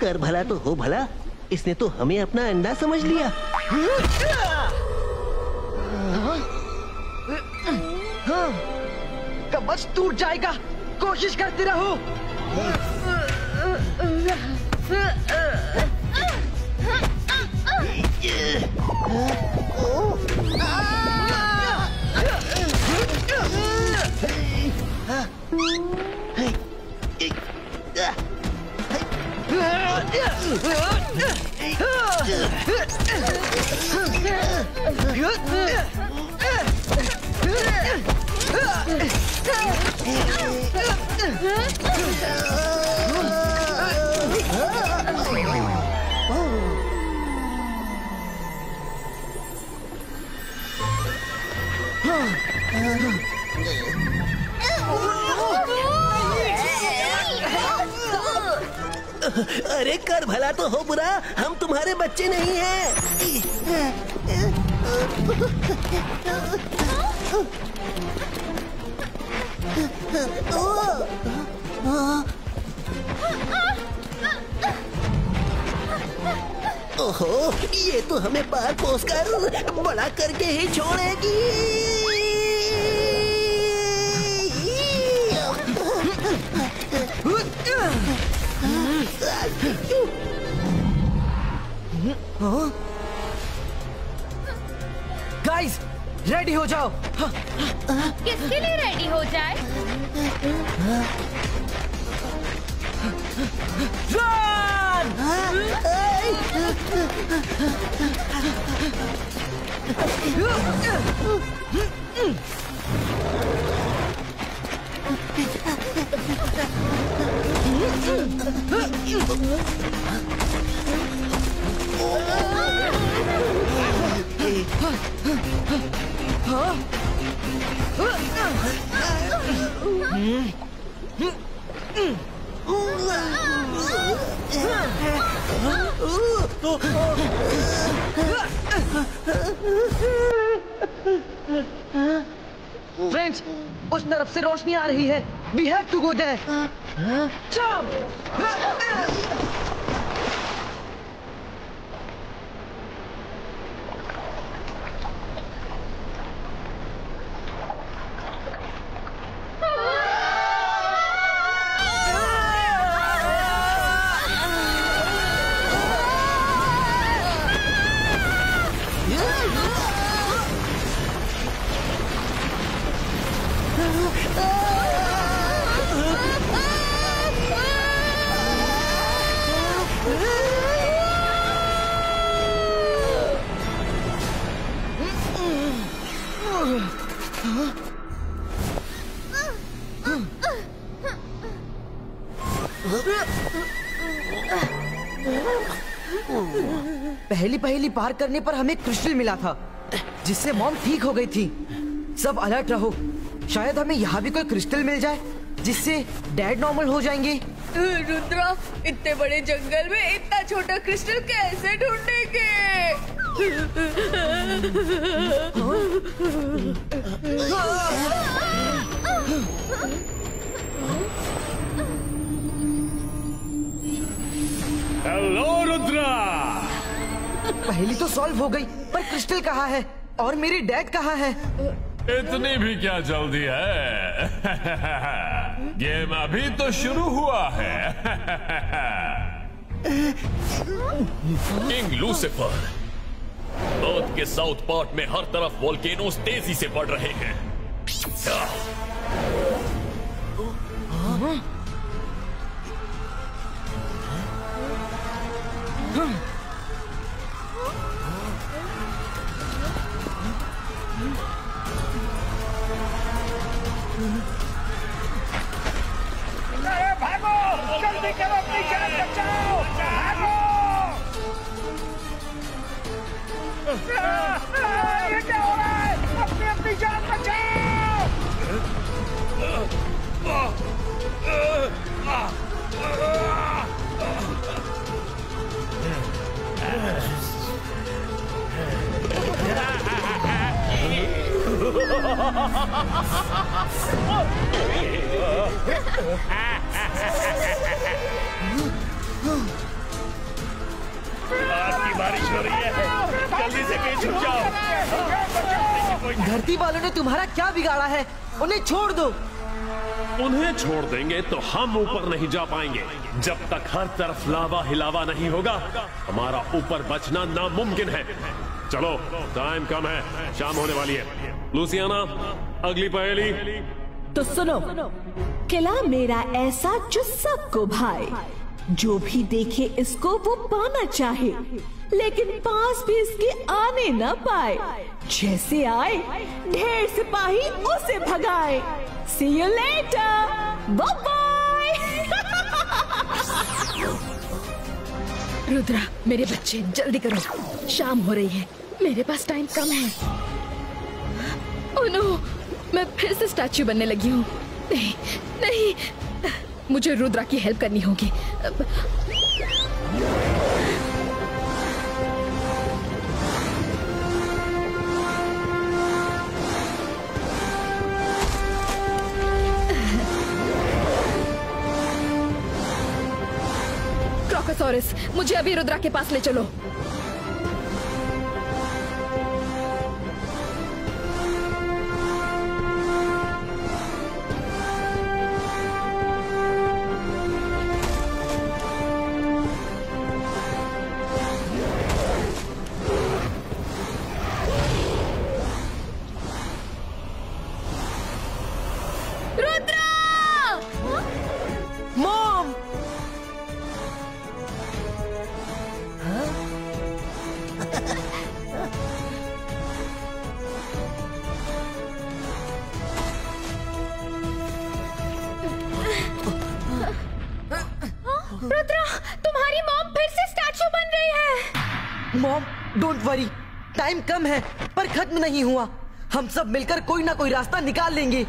कर भला तो हो भला, इसने तो हमें अपना अंडा समझ लिया। कवच टूट जाएगा, कोशिश करते रहो। अरे कर भला तो हो बुरा, हम तुम्हारे बच्चे नहीं हैं। ओहो, ये तो हमें पार पोस कर बड़ा करके ही छोड़ेगी। गाइस, रेडी हो जाओ। किसके लिए रेडी हो जाए? फ्रेंड्स, उस तरफ से रोशनी आ रही है। We have to go there. पहली पार करने पर हमें क्रिस्टल मिला था, जिससे मॉम ठीक हो गई थी। सब अलर्ट रहो, शायद हमें यहाँ भी कोई क्रिस्टल मिल जाए जिससे डैड नॉर्मल हो जाएंगे। रुद्रा, इतने बड़े जंगल में इतना छोटा क्रिस्टल कैसे ढूंढेंगे? हेलो रुद्रा। पहली तो सॉल्व हो गई, पर क्रिस्टल कहाँ है और मेरी डैड कहाँ है? इतनी भी क्या जल्दी है? गेम अभी तो शुरू हुआ है। किंग लूसिफर, अर्थ के साउथ पार्ट में हर तरफ वोल्केनोस तेजी से बढ़ रहे हैं। भागो, जल्दी करो, अपनी जान बचाओ, भागो। ये क्या हो रहा है? अपनी जान बचाओ। आपकी बारिश हो रही है, जल्दी से कहीं छुप जाओ। धरती वालों ने तुम्हारा क्या बिगाड़ा है? उन्हें छोड़ दो। उन्हें छोड़ देंगे तो हम ऊपर नहीं जा पाएंगे। जब तक हर तरफ लावा हिलावा नहीं होगा, हमारा ऊपर बचना नामुमकिन है। चलो, टाइम कम है, शाम होने वाली है। लूसियाना, अगली पहेली। तो सुनो, किला मेरा ऐसा जो सबको भाए, जो भी देखे इसको वो पाना चाहे, लेकिन पास भी इसके आने न पाए। जैसे आए ढेर सिपाही उसे भगाए। See you later, bye bye। Rudra, मेरे बच्चे जल्दी करो, शाम हो रही है, मेरे पास टाइम कम है। ओह नो, मैं फिर से स्टैच्यू बनने लगी हूँ। नहीं नहीं, मुझे रुद्रा की हेल्प करनी होगी। क्रोकोसॉरस, मुझे अभी रुद्रा के पास ले चलो। रुद्रा, तुम्हारी मॉम फिर से स्टैचू बन रही है। मॉम, डोंट वरी, टाइम कम है पर खत्म नहीं हुआ। हम सब मिलकर कोई ना कोई रास्ता निकाल लेंगे।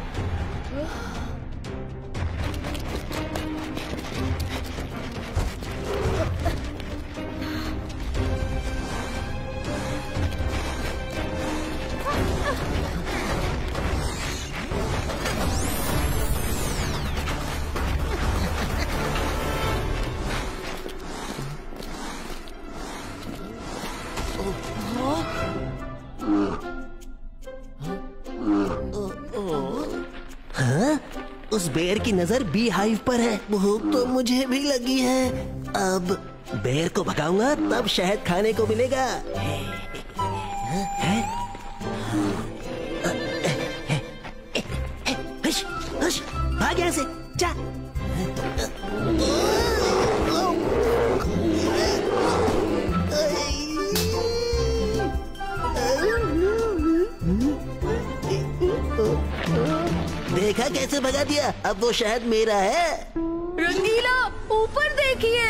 उस बेर की नजर बी हाइव पर है। भूख तो मुझे भी लगी है। अब बेर को भगाऊंगा तब शहद खाने को मिलेगा। हश, हश, भाग यहाँ से, जा। देखा कैसे भगा दिया? अब वो शहद मेरा है। रंगीला, ऊपर देखिए।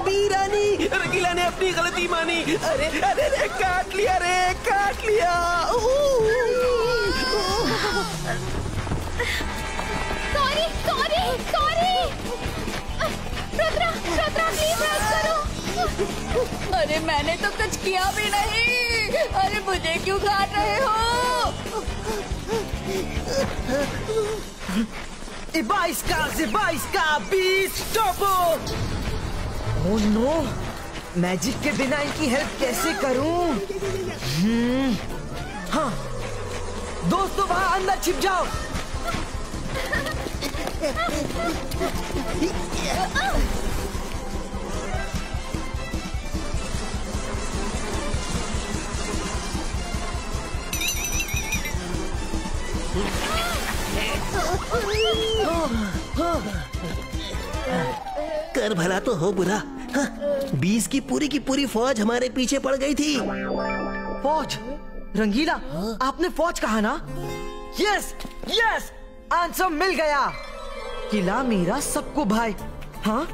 बीरानी, रंगीला ने अपनी गलती मानी। अरे अरे अरे, काट लिया रे, काट लिया। Sorry sorry sorry. Rudra, Rudra please help करो। अरे मैंने तो कुछ किया भी नहीं। अरे मुझे क्यों काट रहे हो? इबाइस्का बीस्ट स्टॉपो। ओह नो, मैजिक के बिना इनकी हेल्प कैसे करूं? हाँ, दोस्तों वहां अंदर छिप जाओ। कर भला तो हो बुरा। हाँ, 20 की पूरी फौज हमारे पीछे पड़ गई थी। फौज? रंगीला, आपने फौज कहा ना? यस यस, आंसर मिल गया। किला मेरा सबको भाई। हाँ,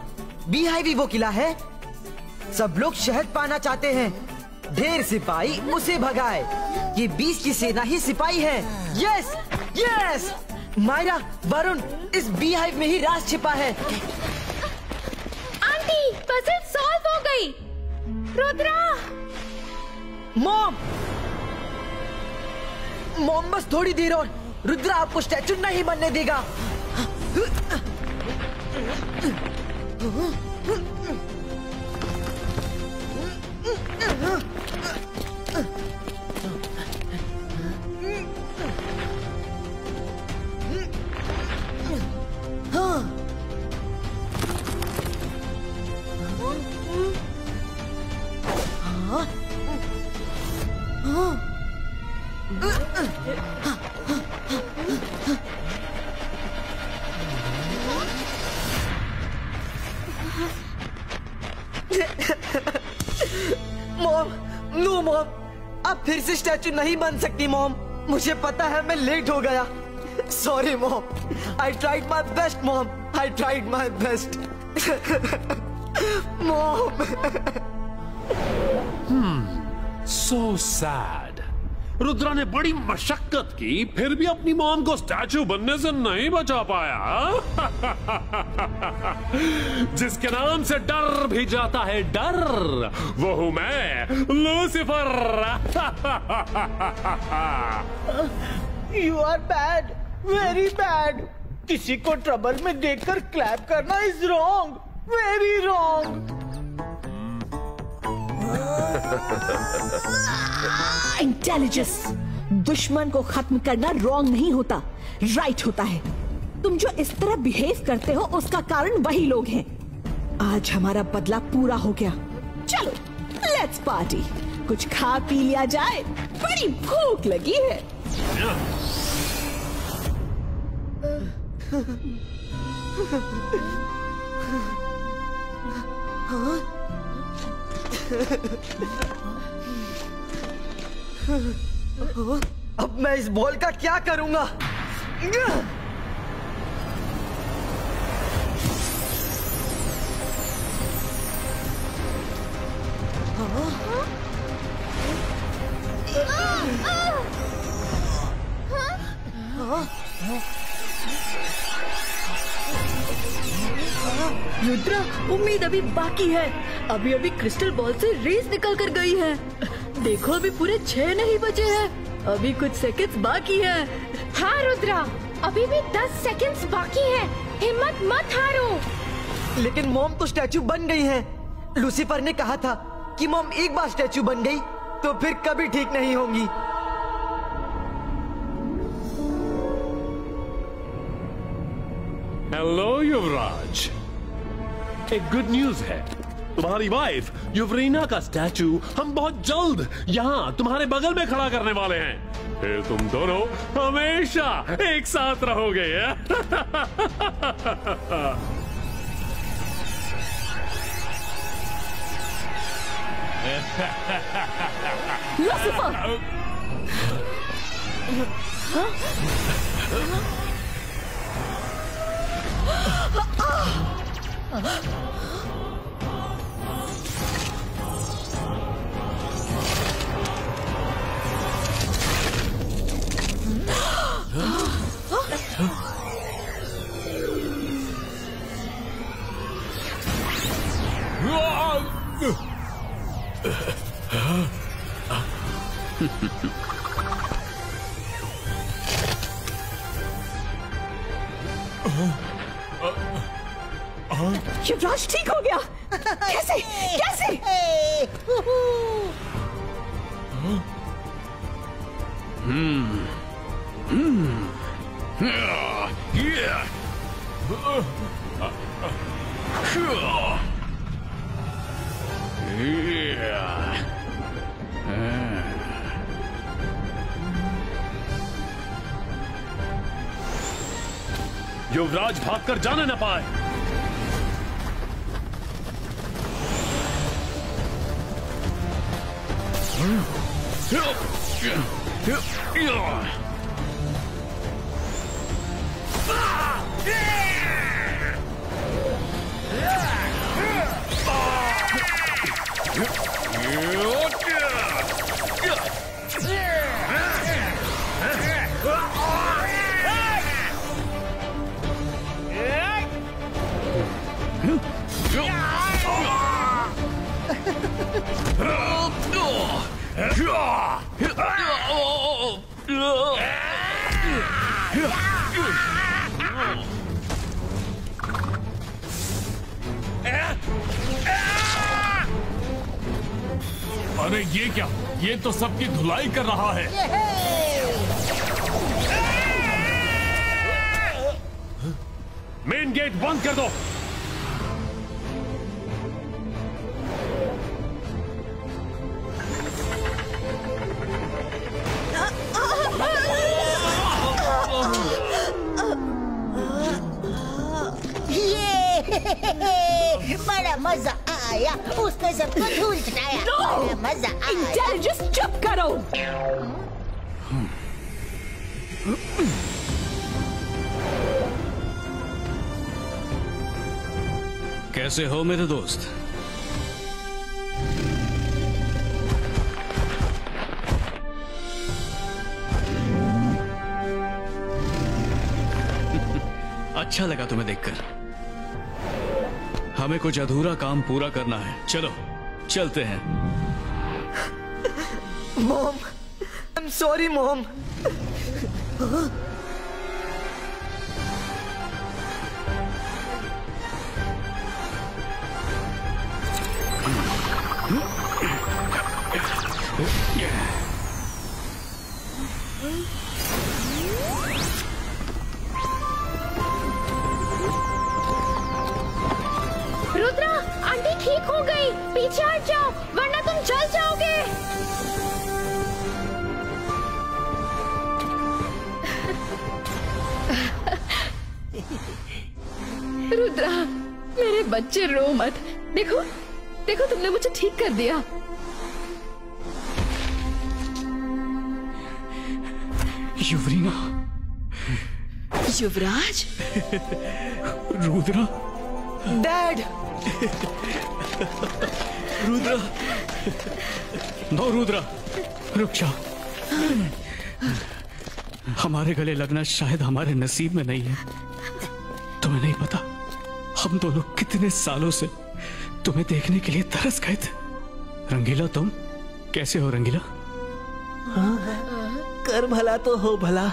बी हाइव वो किला है। सब लोग शहद पाना चाहते हैं। ढेर सिपाही उसे भगाए। ये 20 की सेना ही सिपाही है। यस यस, मायरा, वरुण, इस बी हाइव में ही राज छिपा है। आंटी, पजल सॉल्व हो गई। रुद्रा, मॉम, मॉम बस थोड़ी देर और। रुद्रा आपको स्टैचू नहीं बनने देगा। मॉम, नो मॉम, अब फिर से स्टैचू नहीं बन सकती मॉम। मुझे पता है मैं लेट हो गया। Sorry mom, I tried my best mom, I tried my best. Mom. So sad. Rudra ने बड़ी मशक्कत की, फिर भी अपनी मॉम को स्टैचू बनने से नहीं बचा पाया। जिसके नाम से डर भी जाता है डर, वो हूं मैं, Lucifer. You are bad, very bad. किसी को ट्रबल में देखकर क्लैप करना is wrong, very wrong. Intelligence, दुश्मन को खत्म करना रॉन्ग नहीं होता, राइट होता है। तुम जो इस तरह बिहेव करते हो उसका कारण वही लोग हैं। आज हमारा बदला पूरा हो गया। चलो लेट्स पार्टी, कुछ खा पी लिया जाए, बड़ी भूख लगी है। अब मैं इस बॉल का क्या करूंगा? रुद्रा, उम्मीद अभी बाकी है। अभी अभी क्रिस्टल बॉल से रेस निकल कर गई है। देखो अभी पूरे 6 नहीं बचे हैं। अभी कुछ सेकंड्स बाकी है। हाँ रुद्रा, अभी भी 10 सेकंड्स बाकी है। हिम्मत मत हारो। लेकिन मॉम तो स्टैचू बन गई है। लूसीफर ने कहा था कि मॉम एक बार स्टैचू बन गई तो फिर कभी ठीक नहीं होंगी। हेलो युवराज, एक गुड न्यूज है। तुम्हारी वाइफ युवरीना का स्टैचू हम बहुत जल्द यहाँ तुम्हारे बगल में खड़ा करने वाले हैं। फिर तुम दोनों हमेशा एक साथ रहोगे। लूसीफर! युवराज ठीक हो गया। कैसे कैसे? युवराज भागकर जाने न पाए। अरे ये क्या? ये तो सबकी धुलाई कर रहा है। मेन गेट बंद कर दो। बड़ा मजा आया। उसने सबको धूल चटाया। बड़ा मजा आया। इंटेलिजेंस, चुप करो। कैसे हो मेरे दोस्त? अच्छा लगा तुम्हें देखकर। हमें कुछ अधूरा काम पूरा करना है। चलो चलते हैं। Mom, I am sorry mom. Rudra, aunty ठीक हो गई। पीछे हट जाओ वरना तुम जल जाओगे। रुद्रा, मेरे बच्चे रो मत। देखो देखो, तुमने मुझे ठीक कर दिया। युवरीना। युवराज। रुद्रा, डैड। रुद्रा, नो रुद्रा, रुक जाओ। हमारे गले लगना शायद हमारे नसीब में नहीं है। तुम्हें नहीं पता, हम दोनों कितने सालों से तुम्हें देखने के लिए तरस गए थे। रंगीला, तुम कैसे हो रंगीला? कर भला तो हो भला।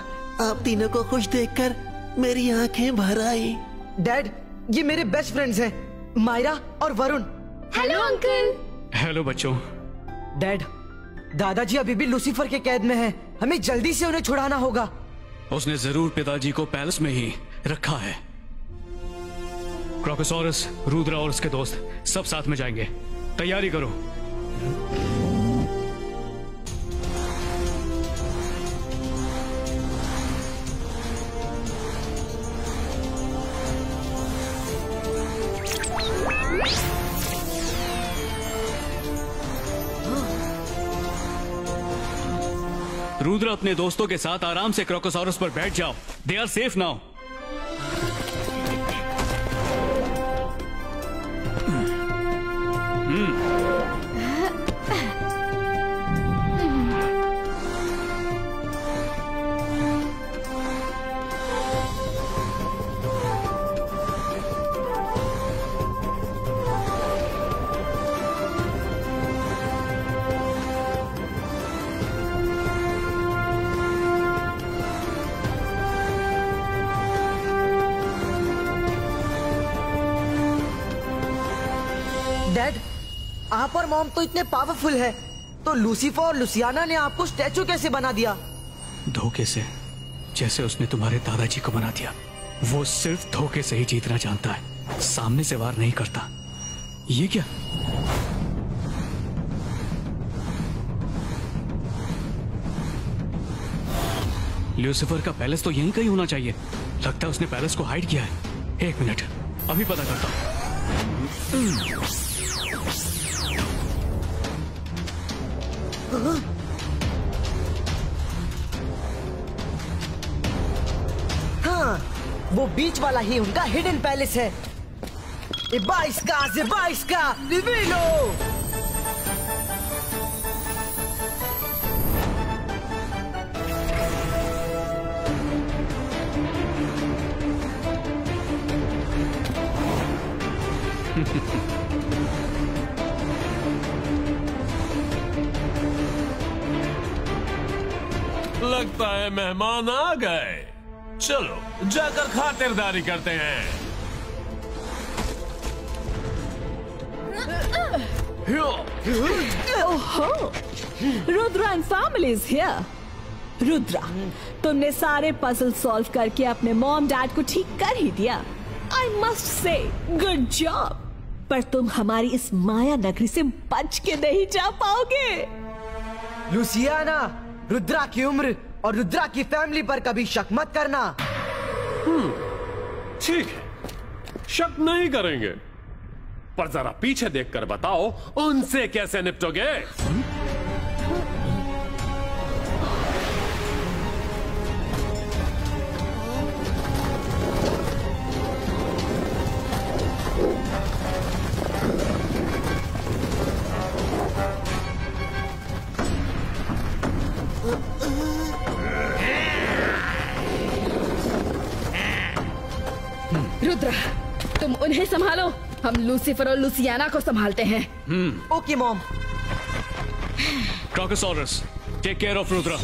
आप तीनों को खुश देखकर मेरी आंखें भर आई। डैड, ये मेरे बेस्ट फ्रेंड्स हैं, मायरा और वरुण। Hello uncle. हेलो बच्चों। डैड, दादाजी अभी भी लूसीफर के कैद में हैं। हमें जल्दी से उन्हें छुड़ाना होगा। उसने जरूर पिताजी को पैलेस में ही रखा है। क्रोकोसॉरस, रुद्रा और उसके दोस्त सब साथ में जाएंगे। तैयारी करो। रुद्रा, अपने दोस्तों के साथ आराम से क्रोकोसॉरस पर बैठ जाओ। They are safe now. Dad, आप और मॉम तो इतने पावरफुल है, तो लूसीफर और लुसियाना ने आपको स्टैचू कैसे बना दिया? धोखे से, जैसे उसने तुम्हारे दादाजी को बना दिया। वो सिर्फ धोखे से ही जीतना जानता है, सामने से वार नहीं करता। ये क्या? लूसीफर का पैलेस तो यहीं कहीं होना चाहिए। लगता है उसने पैलेस को हाइड किया है। एक मिनट, अभी पता करता हूँ। हाँ, वो बीच वाला ही उनका हिडन पैलेस है। Ibaiska, Divino! लगता है मेहमान आ गए। चलो जाकर खातिरदारी करते हैं। ओहो, Rudra and family is here. Rudra, तुमने सारे पजल सॉल्व करके अपने मॉम डैड को ठीक कर ही दिया। I must say good job. पर तुम हमारी इस माया नगरी से बच के नहीं जा पाओगे। लुसियाना, रुद्रा की उम्र और रुद्रा की फैमिली पर कभी शक मत करना। ठीक है, शक नहीं करेंगे, पर जरा पीछे देखकर बताओ उनसे कैसे निपटोगे? रुद्रा, तुम उन्हें संभालो, हम लूसीफर और लुसियाना को संभालते हैं। Okay mom. Crocosaurus, take care of Rudra.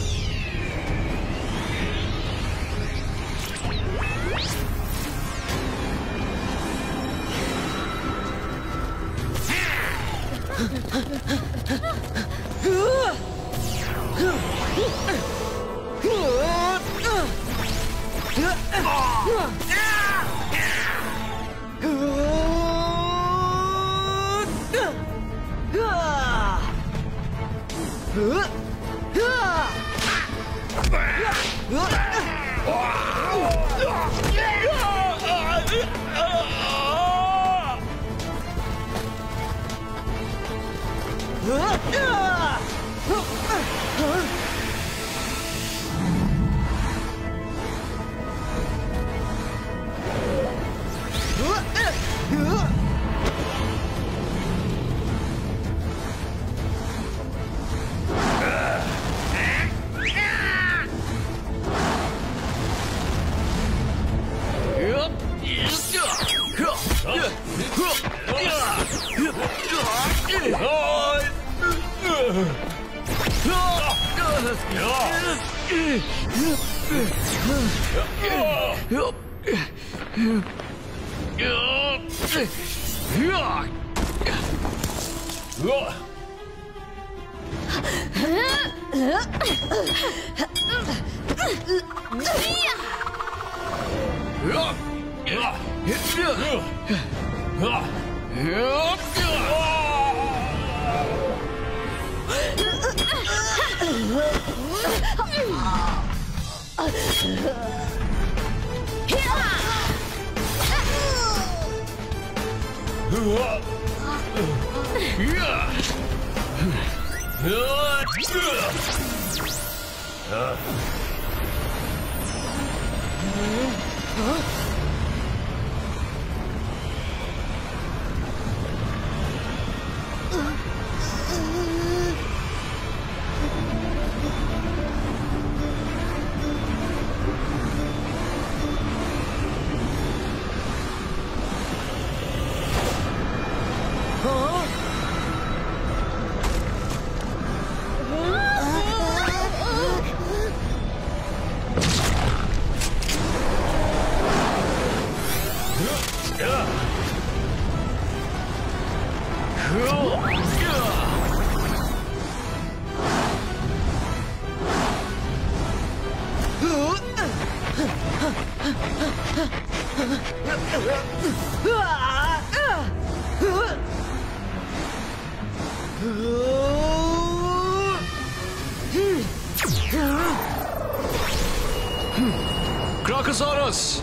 Crocosaurus!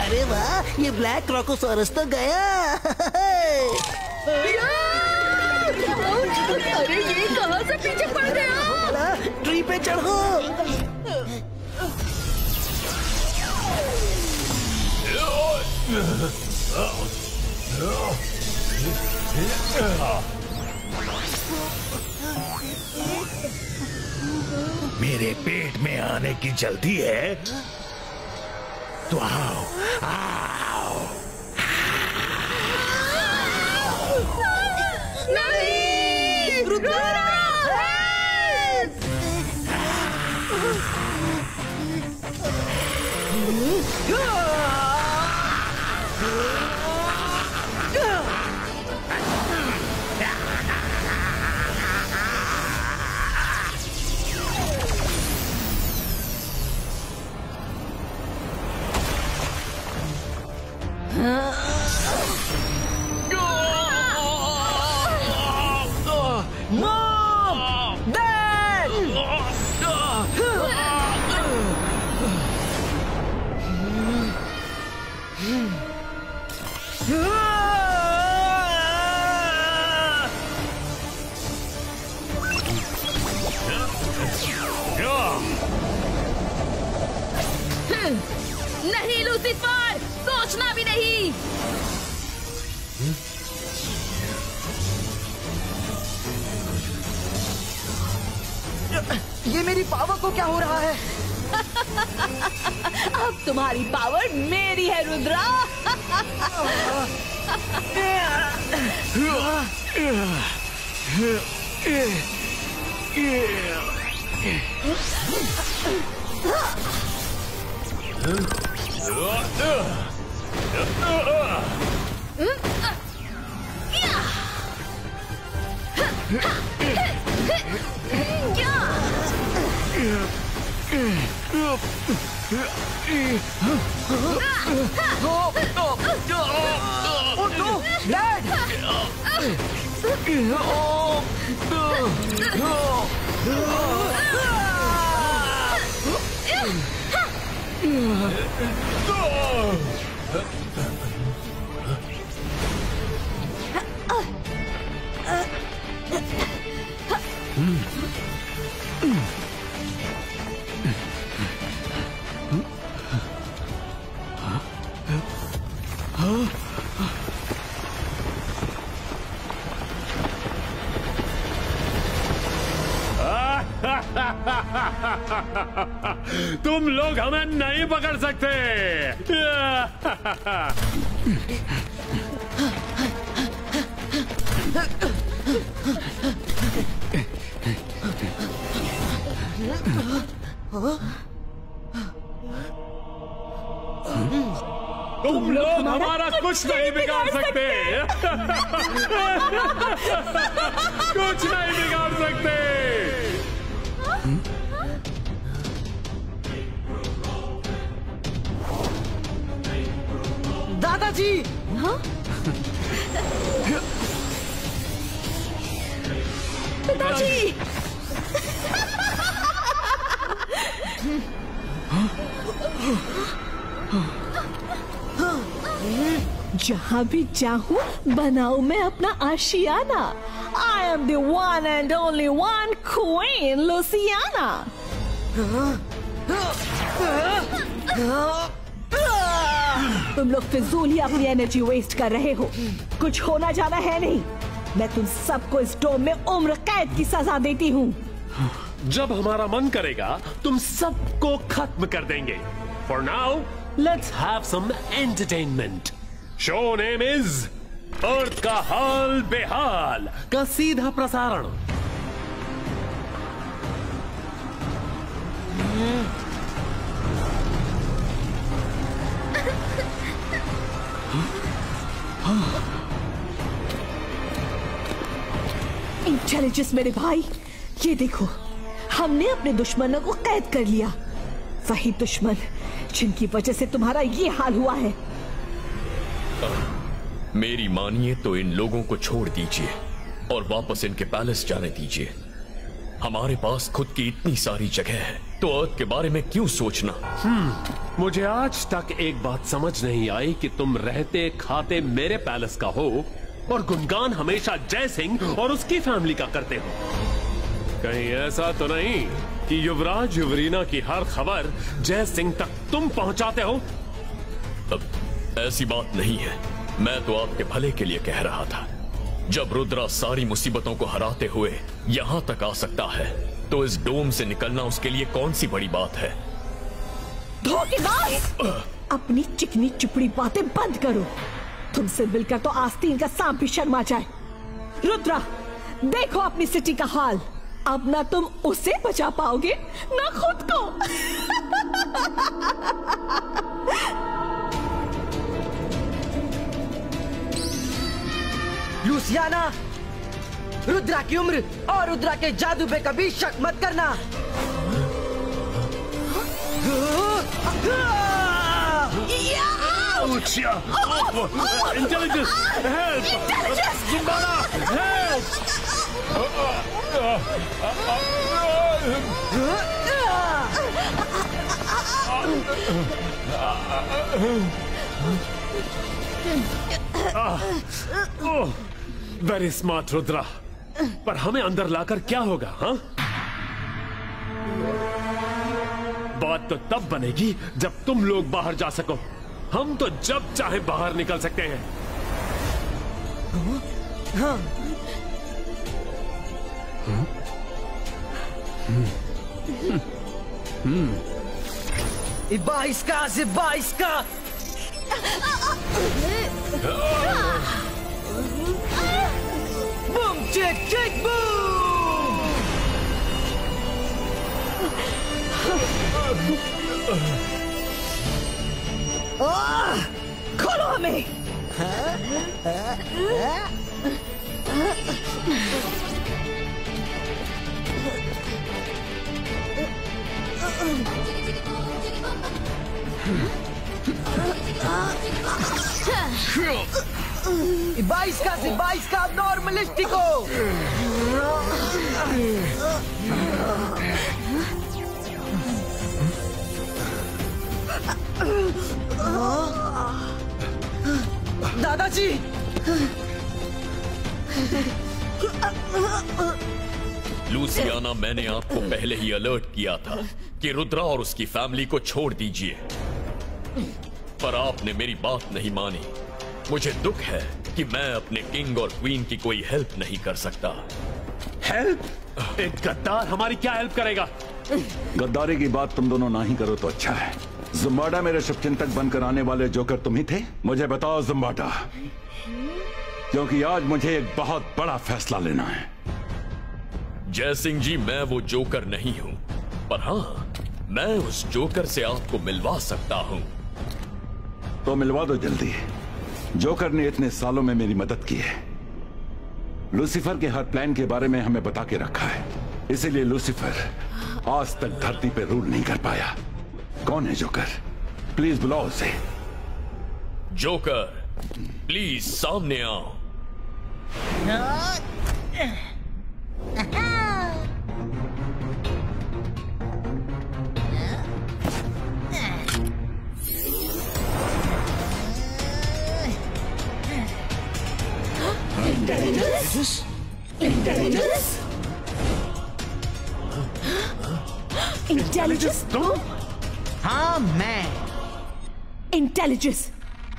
अरे वाह, ये ब्लैक क्रोकोसॉरस तो गया। अरे ये कहाँ से पीछे पड़ गया? ट्री पे चढ़ो। मेरे पेट में आने की जल्दी है तो आओ आओ। नहीं, रुद्रा! Mom! Dad! नहीं लूसीफर, सोचना भी नहीं। ये मेरी पावर को क्या हो रहा है? अब तुम्हारी पावर मेरी है रुद्रा। तुम लोग हमें नहीं पकड़ सकते। तुम लोग हमारा कुछ नहीं बिगाड़ सकते। कुछ नहीं बिगाड़ सकते। दादाजी। हाँ? पिताजी। जहाँ भी चाहूँ बनाऊँ मैं अपना आशियाना। I am the one and only one queen, Luciana. तुम लोग फिजूल ही अपनी एनर्जी वेस्ट कर रहे हो। कुछ होना जाना है नहीं। मैं तुम सबको इस डोम में उम्र कैद की सजा देती हूँ। जब हमारा मन करेगा तुम सबको खत्म कर देंगे। For now, let's have some entertainment. Show name is अर्थ का हाल बेहाल का सीधा प्रसारण। इंटेलिजेंस मेरे भाई, ये देखो हमने अपने दुश्मनों को कैद कर लिया। वही दुश्मन जिनकी वजह से तुम्हारा ये हाल हुआ है। मेरी मानिए तो इन लोगों को छोड़ दीजिए और वापस इनके पैलेस जाने दीजिए। हमारे पास खुद की इतनी सारी जगह है तो अर्थ के बारे में क्यों सोचना। मुझे आज तक एक बात समझ नहीं आई कि तुम रहते खाते मेरे पैलेस का हो और गुणगान हमेशा जय सिंह और उसकी फैमिली का करते हो। कहीं ऐसा तो नहीं कि युवराज युवरीना की हर खबर जय सिंह तक तुम पहुंचाते हो? अब ऐसी बात नहीं है। मैं तो आपके भले के लिए कह रहा था। जब रुद्रा सारी मुसीबतों को हराते हुए यहाँ तक आ सकता है तो इस डोम से निकलना उसके लिए कौन सी बड़ी बात है। धोखेबाज! अपनी चिकनी चुपड़ी बातें बंद करो। तुमसे मिलकर तो आस्तीन का सांप भी शर्मा जाए। रुद्रा, देखो अपनी सिटी का हाल। अब ना तुम उसे बचा पाओगे ना खुद को। लुसियाना, रुद्रा की उम्र और रुद्रा के जादू पे कभी शक मत करना। Intelligence, help! Zumbara, help! Very smart Rudra, पर हमें अंदर लाकर क्या होगा? हाँ, बात तो तब बनेगी जब तुम लोग बाहर जा सको। हम तो जब चाहे बाहर निकल सकते हैं। हाँ। Iba iska, ziba iska. Boom, chick, chick, boom. खोलो हमें। Iba iska normalístico. दादाजी, लुसियाना, मैंने आपको पहले ही अलर्ट किया था कि रुद्रा और उसकी फैमिली को छोड़ दीजिए, पर आपने मेरी बात नहीं मानी। मुझे दुख है कि मैं अपने किंग और क्वीन की कोई हेल्प नहीं कर सकता। हेल्प? एक गद्दार हमारी क्या हेल्प करेगा? गद्दारी की बात तुम दोनों ना ही करो तो अच्छा है। ज़ुम्बाडा मेरे शुभचिंतक बनकर आने वाले जोकर तुम ही थे? मुझे बताओ ज़ुम्बाडा, क्योंकि आज मुझे एक बहुत बड़ा फैसला लेना है। जय सिंह जी, मैं वो जोकर नहीं हूँ, पर हाँ, मैं उस जोकर से आपको मिलवा सकता हूँ। तो मिलवा दो जल्दी। जोकर ने इतने सालों में मेरी मदद की है। लूसीफर के हर प्लान के बारे में हमें बता के रखा है, इसीलिए लूसीफर आज तक धरती पे रूल नहीं कर पाया। कौन है जोकर? प्लीज बुलाओ उसे। जोकर, प्लीज सामने आओ। इंटेलिजेंस? इंटेलिजेंस? इंटेलिजेंस? हाँ, मैं। इंटेलिजेंस,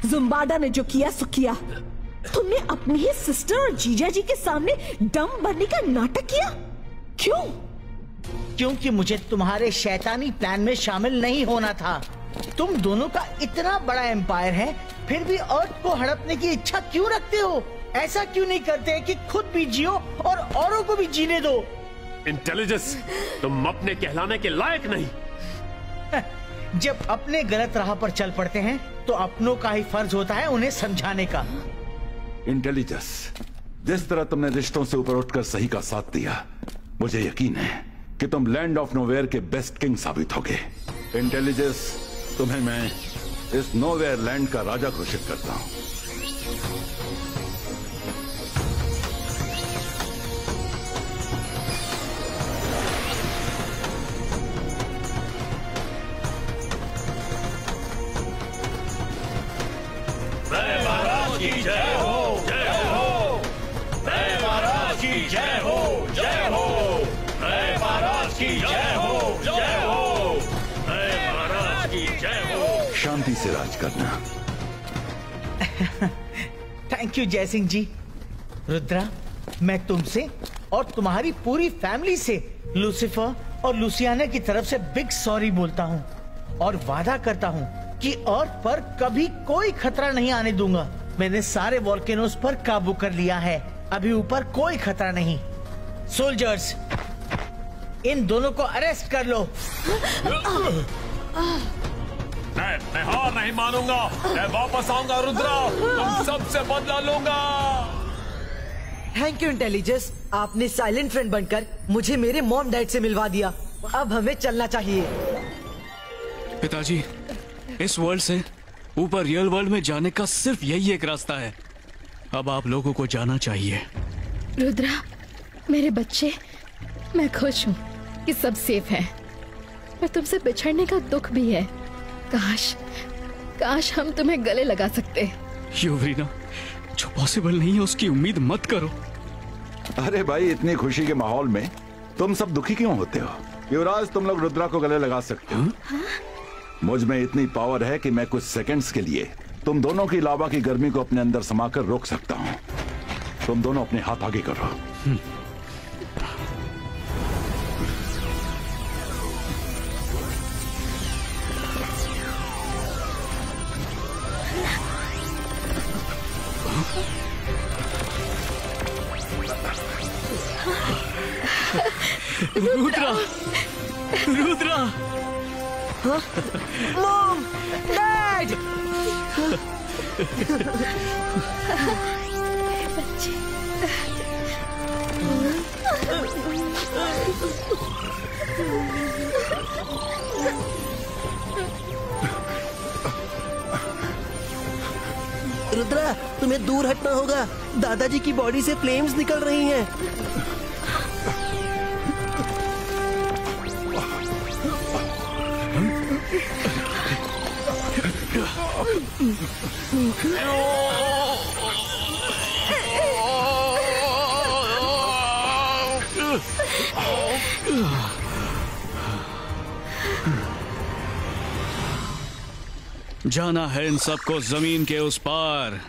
ज़ुम्बाडा ने जो किया सो किया। तुमने अपनी ही सिस्टर और जीजा जी के सामने दम भरने का नाटक किया। क्यों? क्योंकि मुझे तुम्हारे शैतानी प्लान में शामिल नहीं होना था। तुम दोनों का इतना बड़ा एम्पायर है, फिर भी अर्थ को हड़पने की इच्छा क्यों रखते हो? ऐसा क्यों नहीं करते कि खुद भी जियो और औरों को भी जीने दो? इंटेलिजेंस, तुम अपने कहलाने के लायक नहीं। जब अपने गलत राह पर चल पड़ते हैं तो अपनों का ही फर्ज होता है उन्हें समझाने का। इंटेलिजेंस, जिस तरह तुमने रिश्तों से ऊपर उठकर सही का साथ दिया, मुझे यकीन है कि तुम लैंड ऑफ नोवेयर के बेस्ट किंग साबित होगे। इंटेलिजेंस, तुम्हें मैं इस नोवेयर लैंड का राजा घोषित करता हूं। जय हो, जय हो, जय महाराज की जय हो, जय हो, जय महाराज की जय हो, जय हो, जय महाराज की जय हो। शांति से राज करना। थैंक यू जय सिंह जी। रुद्रा, मैं तुमसे और तुम्हारी पूरी फैमिली से लूसीफर और लूसियाना की तरफ से बिग सॉरी बोलता हूँ और वादा करता हूँ कि अर्थ पर कभी कोई खतरा नहीं आने दूंगा। मैंने सारे वॉल्केनोस पर काबू कर लिया है, अभी ऊपर कोई खतरा नहीं। सोल्जर्स, इन दोनों को अरेस्ट कर लो। मैं हार नहीं मानूंगा। मैं वापस आऊंगा रुद्रा, तुम सबसे बदला लूंगा। थैंक यू इंटेलिजेंस, आपने साइलेंट फ्रेंड बनकर मुझे मेरे मॉम डैड से मिलवा दिया। अब हमें चलना चाहिए। पिताजी, इस वर्ल्ड से ऊपर रियल वर्ल्ड में जाने का सिर्फ यही एक रास्ता है। अब आप लोगों को जाना चाहिए। रुद्रा, मेरे बच्चे, मैं खुश हूँ कि सब सेफ हैं। पर तुमसे बिछड़ने का दुख भी है। काश हम तुम्हें गले लगा सकते। युवरीना, जो पॉसिबल नहीं है उसकी उम्मीद मत करो। अरे भाई, इतनी खुशी के माहौल में तुम सब दुखी क्यों होते हो? युवराज, तुम लोग रुद्रा को गले लगा सकते हो। मुझ में इतनी पावर है कि मैं कुछ सेकंड्स के लिए तुम दोनों की लावा की गर्मी को अपने अंदर समाकर रोक सकता हूँ। तुम दोनों अपने हाथ आगे करो। Rudra, Rudra, mom, dad. रुद्रा, तुम्हें दूर हटना होगा। दादाजी की बॉडी से फ्लेम्स निकल रही हैं। जाना है इन सबको जमीन के उस पार।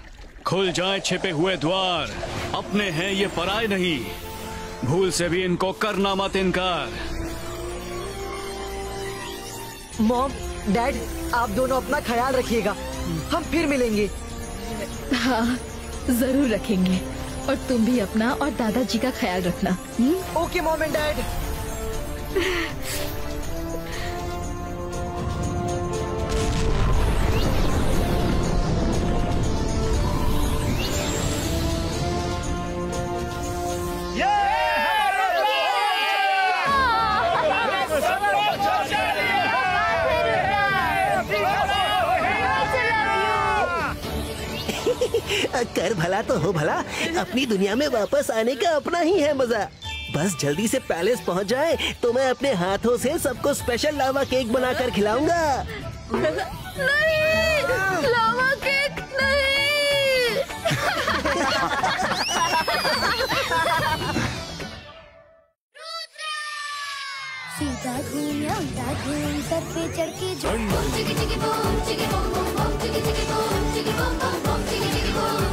खुल जाए छिपे हुए द्वार, अपने हैं ये पराए नहीं। भूल से भी इनको करना मत इनकार। मॉम, डैड, आप दोनों अपना ख्याल रखिएगा। हम फिर मिलेंगे। हाँ, जरूर रखेंगे। और तुम भी अपना और दादाजी का ख्याल रखना। Okay mom and dad. कर भला तो हो भला, अपनी दुनिया में वापस आने का अपना ही है मजा। बस जल्दी से पैलेस पहुंच जाए तो मैं अपने हाथों से सबको स्पेशल लावा केक बनाकर खिलाऊंगा। नहीं, लावा केक नहीं। सीधा घूम या उल्टा घूम, सर पे चढ़ के झूम, चिकी चिकी बूम, चिकी बूम बूम बूम, चिकी चिकी बूम, चिकी बूम बूम बूम, चिकी चिकी बूम।